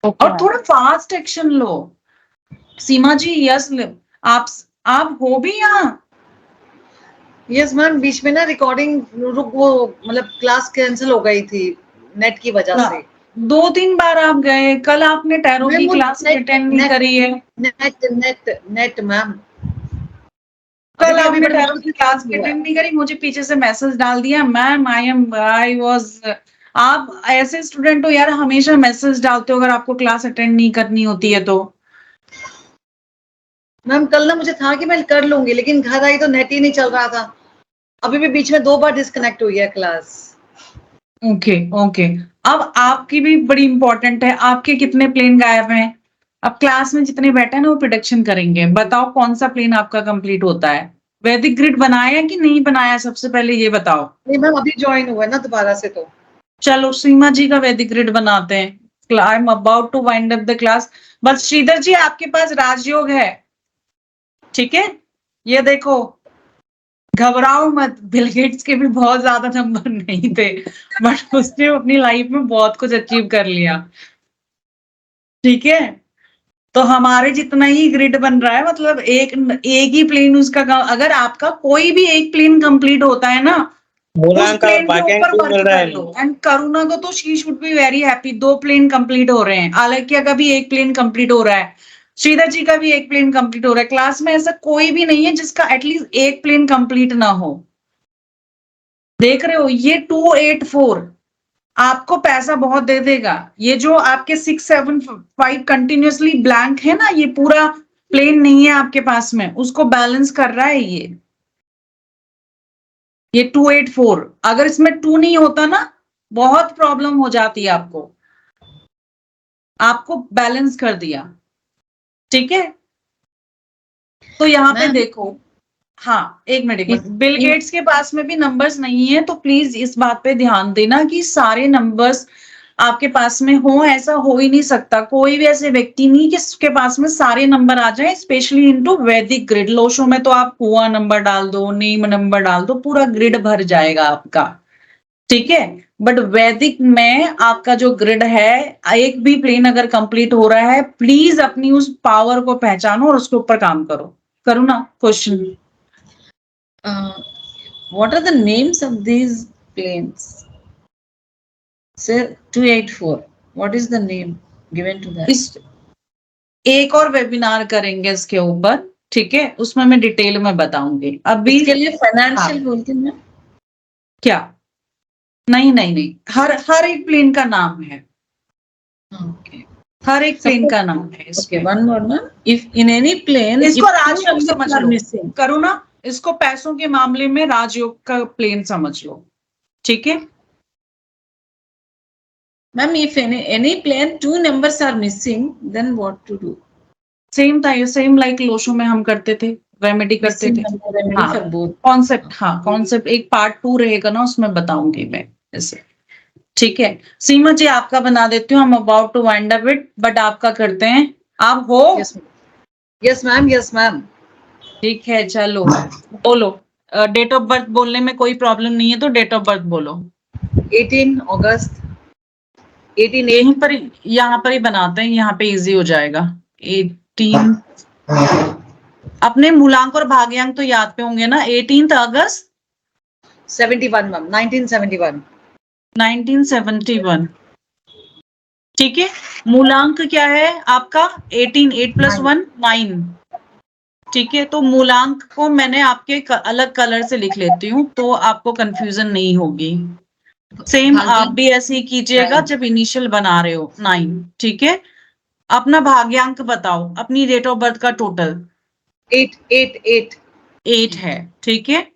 और थोड़ा फास्ट एक्शन लो। सीमा जी, यस, आप हो भी यहाँ? यस मैम, बीच में ना रिकॉर्डिंग वो मतलब क्लास कैंसिल हो गई थी नेट की वजह से। 2-3 बार आप गए, कल आपने टैरो की क्लास अटेंड नहीं करी है। नेट मैम, कल आपने टैरो की क्लास अटेंड नहीं करी, मुझे पीछे से मैसेज डाल दिया, मैम आई वाज। आप ऐसे स्टूडेंट हो यार, हमेशा मैसेज डालते हो अगर आपको क्लास अटेंड नहीं करनी होती है तो। मैम कल ना मुझे था कि मैं कर लूंगी, लेकिन घर आई तो नेट ही नहीं चल रहा था। अभी भी बीच में 2 बार डिस्कनेक्ट हुई है क्लास। ओके ओके, अब आपकी भी बड़ी इंपॉर्टेंट है, आपके कितने प्लेन गायब हैं? अब क्लास में जितने बैठे हैं ना वो प्रोडक्शन करेंगे, बताओ कौन सा प्लेन आपका कंप्लीट होता है? वैदिक ग्रिड बनाया कि नहीं बनाया, सबसे पहले ये बताओ। नहीं मैम, अभी ज्वाइन हुआ है ना दोबारा से। तो चलो सीमा जी का वैदिक ग्रिड बनाते हैं। I am about to wind up the class. बस श्रीधर जी आपके पास राजयोग है, ठीक है? ये देखो, घबराओ मत, बिल गेट्स के भी बहुत ज्यादा नंबर नहीं थे, बट उसने अपनी लाइफ में बहुत कुछ अचीव कर लिया। ठीक है, तो हमारे जितना ही ग्रिड बन रहा है, मतलब एक ही प्लेन उसका, अगर आपका कोई भी एक प्लेन कंप्लीट होता है ना, उस प्लेन के ऊपर वर्क कर लो। एंड करुणा को तो she should be very happy, 2 plane complete हो रहे हैं। आलक्या का भी एक प्लेन कंप्लीट हो रहा है, श्रीधर जी का भी एक प्लेन कंप्लीट हो रहा है। क्लास में ऐसा कोई भी नहीं है जिसका एटलीस्ट एक प्लेन कंप्लीट ना हो। देख रहे हो, ये 284 आपको पैसा बहुत दे देगा। ये जो आपके 675 कंटिन्यूअसली ब्लैंक है ना, ये पूरा प्लेन नहीं है आपके पास में, उसको बैलेंस कर रहा है ये 284। अगर इसमें 2 नहीं होता ना, बहुत प्रॉब्लम हो जाती है आपको बैलेंस कर दिया, ठीक है। तो यहाँ पे मैम, देखो, हाँ एक मिनट इस- बिल गेट्स के पास में भी नंबर्स नहीं है, तो प्लीज इस बात पे ध्यान देना कि सारे नंबर्स आपके पास में हो, ऐसा हो ही नहीं सकता। कोई भी ऐसे व्यक्ति नहीं कि उसके पास में सारे नंबर आ जाए, स्पेशली इनटू वैदिक ग्रिड। लोशो में तो आप हुआ नंबर डाल दो, नेम नंबर डाल दो, पूरा ग्रिड भर जाएगा आपका, ठीक है। बट वैदिक में आपका जो ग्रिड है, एक भी प्लेन अगर कंप्लीट हो रहा है, प्लीज अपनी उस पावर को पहचानो और उसके ऊपर काम करो ना। Question, what are the names of these planes? Sir, 284. What is the name given to that? इस एक और वेबिनार करेंगे इसके ऊपर, ठीक है, उसमें मैं डिटेल में बताऊंगी। अभी इसके लिए फाइनेंशियल हाँ। बोलते हैं क्या? नहीं, हर एक प्लेन का नाम है, ओके हर एक प्लेन का नाम है ओके इसमें। One more ma'am, if in any plane इसको राजयोग समझ लो, करो ना, इसको पैसों के मामले में राजयोग का प्लेन समझ लो, ठीक है। Ma'am if any plane two numbers are missing, then what to do? Same like Lo Shu में हम करते थे, रेमेडी करते Missing थे। number remedy हाँ, for both. कॉन्सेप्ट, हाँ कॉन्सेप्ट एक पार्ट 2 रहेगा ना, उसमें बताऊंगी मैं इसे, ठीक है। सीमा जी आपका बना देती हूँ, हम about to wind up it, but आपका करते हैं, आप हो? Yes ma'am. Yes ma'am. Yes ma'am. ठीक है, चलो बोलो। डेट ऑफ बर्थ बोलने में कोई प्रॉब्लम नहीं है, तो डेट ऑफ बर्थ बोलो। 18 August 18 यहीं पर, यहाँ पर ही बनाते हैं, यहाँ पे इजी हो जाएगा। 18, अपने मूलांक और भाग्यांक तो याद पे होंगे ना। 18 अगस्त 71 मैम 1971. 1971, ठीक है। मूलांक क्या है आपका? 18, 8 + 1 9, ठीक है। तो मूलांक को मैंने आपके अलग कलर से लिख लेती हूँ, तो आपको कंफ्यूजन नहीं होगी। सेम आप भी ऐसे ही कीजिएगा जब इनिशियल बना रहे हो। 9, ठीक है। अपना भाग्यांक बताओ, अपनी डेट ऑफ बर्थ का टोटल 8 है, ठीक है।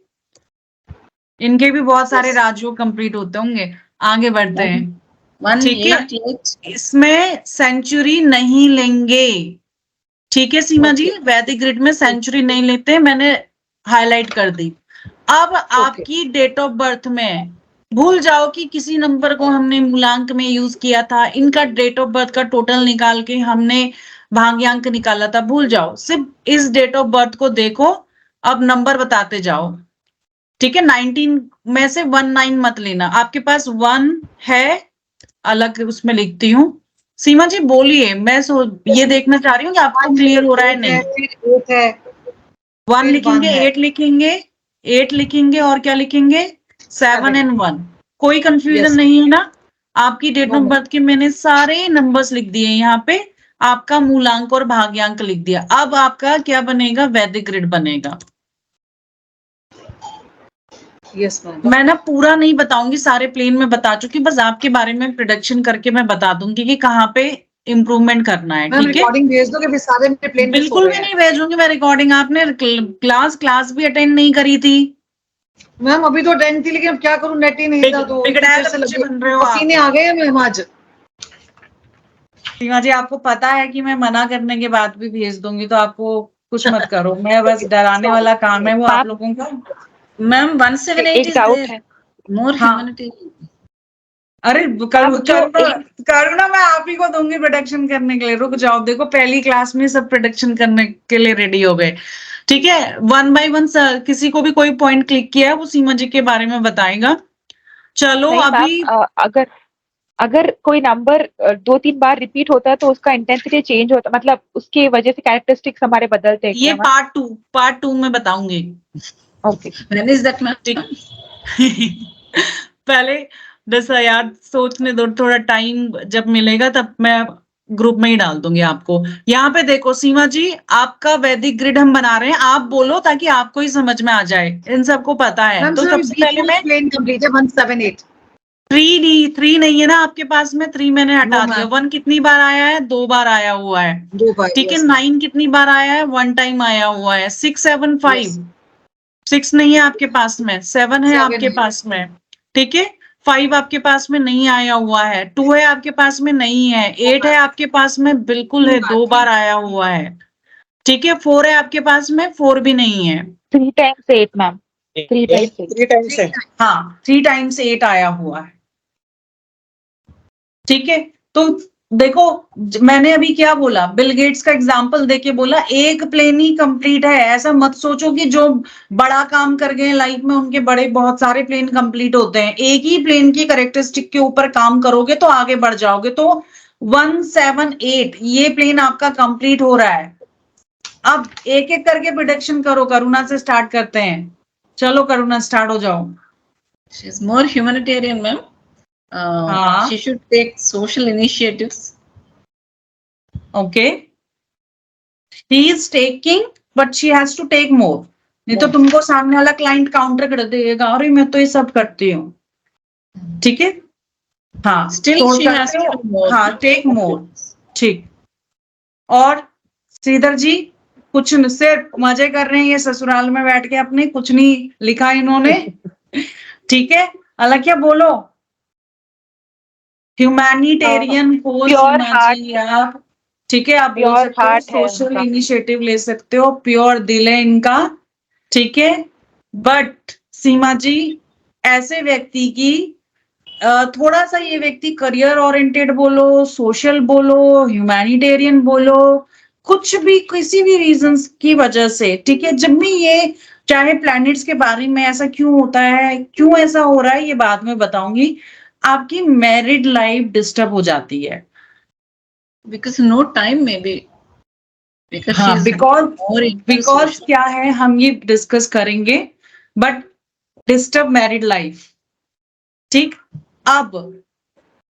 इनके भी बहुत सारे राजयोग कंप्लीट होते होंगे। आगे बढ़ते हैं, ठीक है। इसमें सेंचुरी नहीं लेंगे, ठीक है सीमा जी। वैदिक ग्रिड में सेंचुरी नहीं लेते, मैंने हाईलाइट कर दी। अब आपकी डेट ऑफ बर्थ में भूल जाओ कि किसी नंबर को हमने मूलांक में यूज किया था, इनका डेट ऑफ बर्थ का टोटल निकाल के हमने भाग्यांक निकाला था, भूल जाओ। सिर्फ इस डेट ऑफ बर्थ को देखो, अब नंबर बताते जाओ, ठीक है। 19 में से 19 मत लेना, आपके पास 1 है, अलग उसमें लिखती हूँ। सीमा जी बोलिए, मैं ये देखना चाह रही हूँ कि आपको क्लियर हो रहा है नहीं। 1 लिखेंगे, 8 लिखेंगे, 8 लिखेंगे, और क्या लिखेंगे? 7 and 1। कोई कंफ्यूजन नहीं है ना? आपकी डेट ऑफ बर्थ के मैंने सारे नंबर्स लिख दिए यहाँ पे, आपका मूलांक और भाग्यांक लिख दिया। अब आपका क्या बनेगा? वैदिक ग्रिड बनेगा। Yes ma'am. मैं ना पूरा नहीं बताऊंगी, सारे प्लेन में बता चुकी, बस आपके बारे में प्रोडक्शन करके मैं बता दूंगी कि कहाँ पे इम्प्रूवमेंट करना है, ठीक है। रिकॉर्डिंग भेज दोगे फिर सारे में प्लेन बिल्कुल भी नहीं भेजूंगी मैं रिकॉर्डिंग। आपने क्लास भी अटेंड नहीं करी थी मैम, अभी तो अटेंड थी, लेकिन अब क्या करूं, नेट ही नहीं था, तो बन रहे हो आप। पसीने आ गए मैम आज। सीमा जी आपको पता है कि मैं मना करने के बाद भी भेज दूंगी, तो आपको कुछ मत करो। मैं बस डराने वाला काम है वो आप लोगों का। मैम 178 एक डाउट है, मोर ह्यूमैनिटी। अरे करुणा मैं आप ही को दूंगी प्रोडक्शन करने के लिए। रुक जाओ, देखो पहली क्लास में सब प्रोडक्शन करने के लिए रेडी हो गए, ठीक है। 1 by 1 किसी को भी कोई पॉइंट क्लिक किया है वो सीमा जी के बारे में बताएगा। चलो अभी अगर कोई नंबर 2-3 बार रिपीट होता है तो उसका इंटेंसिटी चेंज होता है, मतलब उसकी वजह से कैरेक्टरिस्टिक्स हमारे बदलते हैं। ये पार्ट टू में बताऊंगी। Okay, when is that ma'am? पहले दसा यार सोचने दो, थोड़ा टाइम जब मिलेगा तब मैं ग्रुप में ही डाल दूंगी आपको। यहाँ पे देखो सीमा जी, आपका वैदिक ग्रिड हम बना रहे हैं, आप बोलो ताकि आपको ही समझ में आ जाए। इन सबको पता है तो सबसे पहले मैं प्लेन कंप्लीट है 178। 3 नहीं है ना आपके पास में? 3 मैंने हटा दिया। 1 कितनी बार आया है? 2 बार आया हुआ है, 2 बार, ठीक है। 9 कितनी बार आया है? 1 टाइम आया हुआ है। 6 7 5 6 नहीं है आपके पास में, 7 है आपके पास में, ठीक है। 5 आपके पास में नहीं आया हुआ है, 2 है आपके पास में नहीं है, 8 है आपके पास में बिल्कुल है, 2 बार आया हुआ है, ठीक है। 4 है आपके पास में, 4 भी नहीं है। 3 times 8 मैम, 3 times 8। 3 times है। हाँ, 3 टाइम्स 8 आया हुआ है, ठीक है। तो देखो, मैंने अभी क्या बोला, बिल गेट्स का एग्जांपल देके बोला एक प्लेन ही कंप्लीट है। ऐसा मत सोचो कि जो बड़ा काम कर गए लाइफ में उनके बड़े बहुत सारे प्लेन कंप्लीट होते हैं। एक ही प्लेन की कैरेक्टरिस्टिक के ऊपर काम करोगे तो आगे बढ़ जाओगे। तो 178 ये प्लेन आपका कंप्लीट हो रहा है। अब एक एक करके प्रिडिक्शन करो। करुणा से स्टार्ट करते हैं। चलो करुणा, स्टार्ट हो जाओ। She is more humanitarian, ma'am. हाँ। She should take social initiatives. Okay. She is taking, but she has to take more. नहीं तो More. तुमको सामने वाला क्लाइंट काउंटर कर देगा, अरे मैं तो ये सब करती हूँ, ठीक है। हाँ, Still तो she has करते to हो, do more. हाँ, टेक मोर, ठीक। और श्रीधर जी कुछ सिर्फ मजे कर रहे हैं ये ससुराल में बैठ के, अपने कुछ नहीं लिखा इन्होंने, ठीक है। अलग क्या बोलो, ह्यूमैनिटेरियन को Pure heart, आप, ठीक है, आप बोल Pure सकते हो, heart है सोशल उनका। इनिशिएटिव ले सकते हो, प्योर दिल है इनका, ठीक है। बट सीमा जी, ऐसे व्यक्ति की थोड़ा सा ये व्यक्ति करियर ओरिएंटेड बोलो, सोशल बोलो, ह्यूमैनिटेरियन बोलो, कुछ भी किसी भी रीजंस की वजह से, ठीक है, जब भी ये चाहे प्लैनेट्स के बारे में ऐसा क्यों होता है, क्यों ऐसा हो रहा है, ये बाद में बताऊंगी, आपकी मैरिड लाइफ डिस्टर्ब हो जाती है। Because no time maybe. Because हाँ, she is because more into because social. क्या है, हम ये डिस्कस करेंगे, बट डिस्टर्ब मैरिड लाइफ, ठीक। अब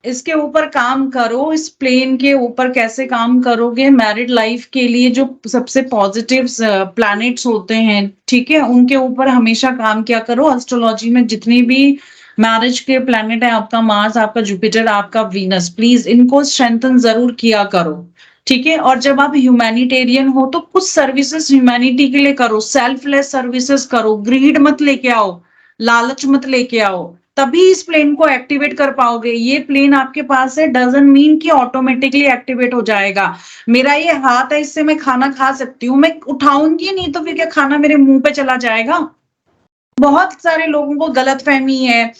इसके ऊपर काम करो, इस प्लेन के ऊपर कैसे काम करोगे मैरिड लाइफ के लिए, जो सबसे पॉजिटिव प्लैनेट्स होते हैं, ठीक है, उनके ऊपर हमेशा काम किया करो। एस्ट्रोलॉजी में जितनी भी मैरिज के प्लैनेट है, आपका मार्स, आपका जुपिटर, आपका वीनस, प्लीज इनको स्ट्रेंथन जरूर किया करो, ठीक है। और जब आप ह्यूमैनिटेरियन हो तो कुछ सर्विसेज ह्यूमैनिटी के लिए करो, सेल्फलेस सर्विसेज करो, ग्रीड मत लेके आओ, लालच मत लेके आओ, तभी इस प्लेन को एक्टिवेट कर पाओगे। ये प्लेन आपके पास है डजंट मीन कि ऑटोमेटिकली एक्टिवेट हो जाएगा। मेरा ये हाथ है, इससे मैं खाना खा सकती हूँ, मैं उठाऊंगी नहीं तो फिर क्या खाना मेरे मुंह पे चला जाएगा। बहुत सारे लोगों को गलत फहमी है।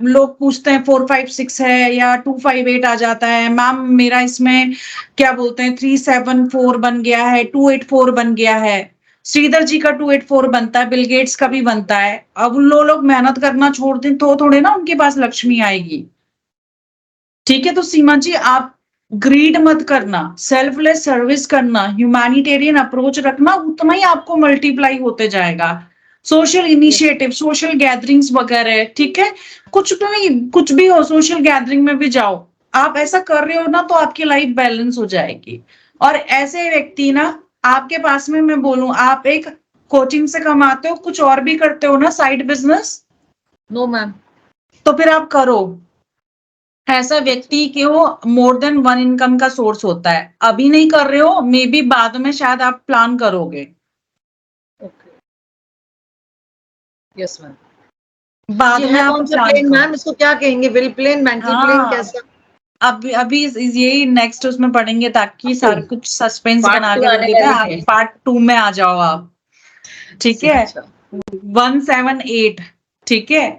लोग पूछते हैं 456 है या 258 आ जाता है, मैम मेरा इसमें क्या बोलते हैं 374 बन गया है, 284 बन गया है, श्रीधर जी का 284 बनता है, बिल गेट्स का भी बनता है। अब उन लोग मेहनत करना छोड़ दें तो थोड़े ना उनके पास लक्ष्मी आएगी, ठीक है। तो सीमा जी, आप ग्रीड मत करना, सेल्फलेस सर्विस करना, ह्यूमैनिटेरियन अप्रोच रखना, उतना ही आपको मल्टीप्लाई होते जाएगा। सोशल इनिशिएटिव, सोशल गैदरिंग्स वगैरह, ठीक है, कुछ भी हो, सोशल गैदरिंग में भी जाओ। आप ऐसा कर रहे हो ना तो आपकी लाइफ बैलेंस हो जाएगी। और ऐसे व्यक्ति ना, आपके पास में मैं बोलूं, आप एक कोचिंग से कमाते हो, कुछ और भी करते हो ना साइड बिजनेस, नो मैम। तो फिर आप करो। ऐसा व्यक्ति के वो मोर देन वन इनकम का सोर्स होता है। अभी नहीं कर रहे हो, मे बी बाद में शायद आप प्लान करोगे। Okay, yes ma'am. बाद ये में है आप कौन सा प्लान प्लेन करो। मैम? इसको क्या कहेंगे? विल प्लेन, मेंटल हाँ। प्लेन, कैसा? अभी यही नेक्स्ट उसमें पढ़ेंगे, ताकि सारा कुछ सस्पेंस Part बना two के आने रख देगा। वाली है। पार्ट 2 में आ जाओ आप, ठीक है। अच्छा। 178, ठीक है।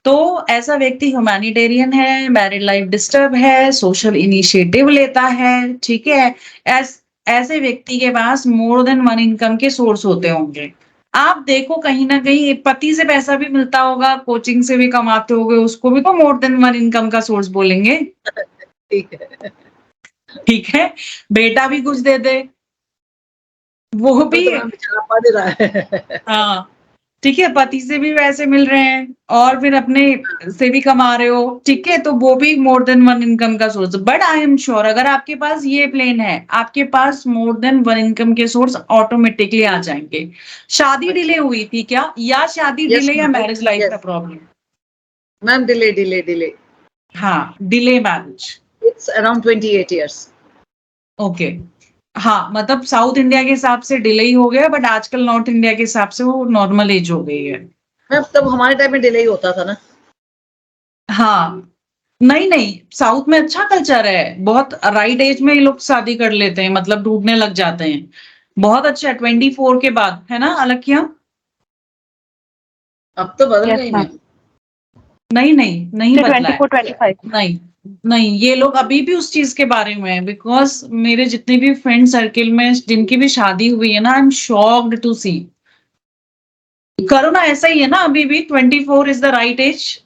तो ऐसा व्यक्ति ह्यूमैनिटेरियन है, मैरिड लाइफ डिस्टर्ब है, सोशल इनिशिएटिव लेता है, ठीक है। ऐसे व्यक्ति के पास मोर देन वन इनकम के सोर्स होते होंगे। आप देखो, कहीं ना कहीं पति से पैसा भी मिलता होगा, कोचिंग से भी कमाते होगे, उसको भी तो मोर देन वन इनकम का सोर्स बोलेंगे, ठीक है। ठीक है। बेटा भी कुछ दे दे, वो भी, तो मैम बेचारा पढ़ रहा है। हाँ, ठीक है, पति से भी वैसे मिल रहे हैं और फिर अपने से भी कमा रहे हो, ठीक है, तो वो भी मोर देन वन इनकम का source. But I am sure, अगर आपके पास ये प्लेन है, आपके पास मोर देन वन इनकम के सोर्स ऑटोमेटिकली आ जाएंगे। शादी डिले हुई थी क्या, या शादी Yes, डिले या ma'am. Marriage life Yes. का प्रॉब्लम? Ma'am delay. हाँ, delay marriage, it's around 28 years. Okay. हाँ, मतलब साउथ इंडिया के हिसाब से डिले ही हो गया, बट आजकल नॉर्थ इंडिया के हिसाब से वो नॉर्मल एज हो गई है। मैम तब हमारे टाइम में डिले ही होता था ना। हाँ, नहीं नहीं, साउथ में अच्छा कल्चर है, बहुत राइट एज में ये लोग शादी कर लेते हैं, मतलब ढूंढने लग जाते हैं, बहुत अच्छा है 24 के बाद, है ना अलकिया? अब तो बदल Yes, गई ma'am. मैम। नहीं नहीं, नहीं से बदला है। 24-25 नहीं नहीं, ये लोग अभी भी उस चीज के बारे में है, बिकॉज मेरे जितने भी फ्रेंड सर्किल में जिनकी भी शादी हुई है ना, I am shocked to see. करो ना, ऐसा ही है ना अभी भी, 24 is the right age.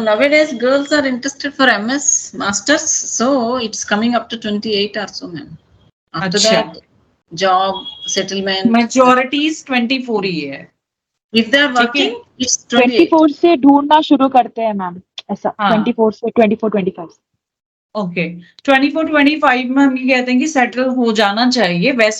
Nowadays girls are interested for MS masters, so it's coming up to 28 or so, ma'am. After अच्छा, that, job, settlement. मेजोरिटीज 24 ही है। If they are ठीक है। working, it's 28. 24 से ढूंढना शुरू करते हैं मैम, ऐसा हाँ। 24 से 24-25। ओके, 24-25 में हम ये कहते हैं कि सेटल हो जाना चाहिए। वैसे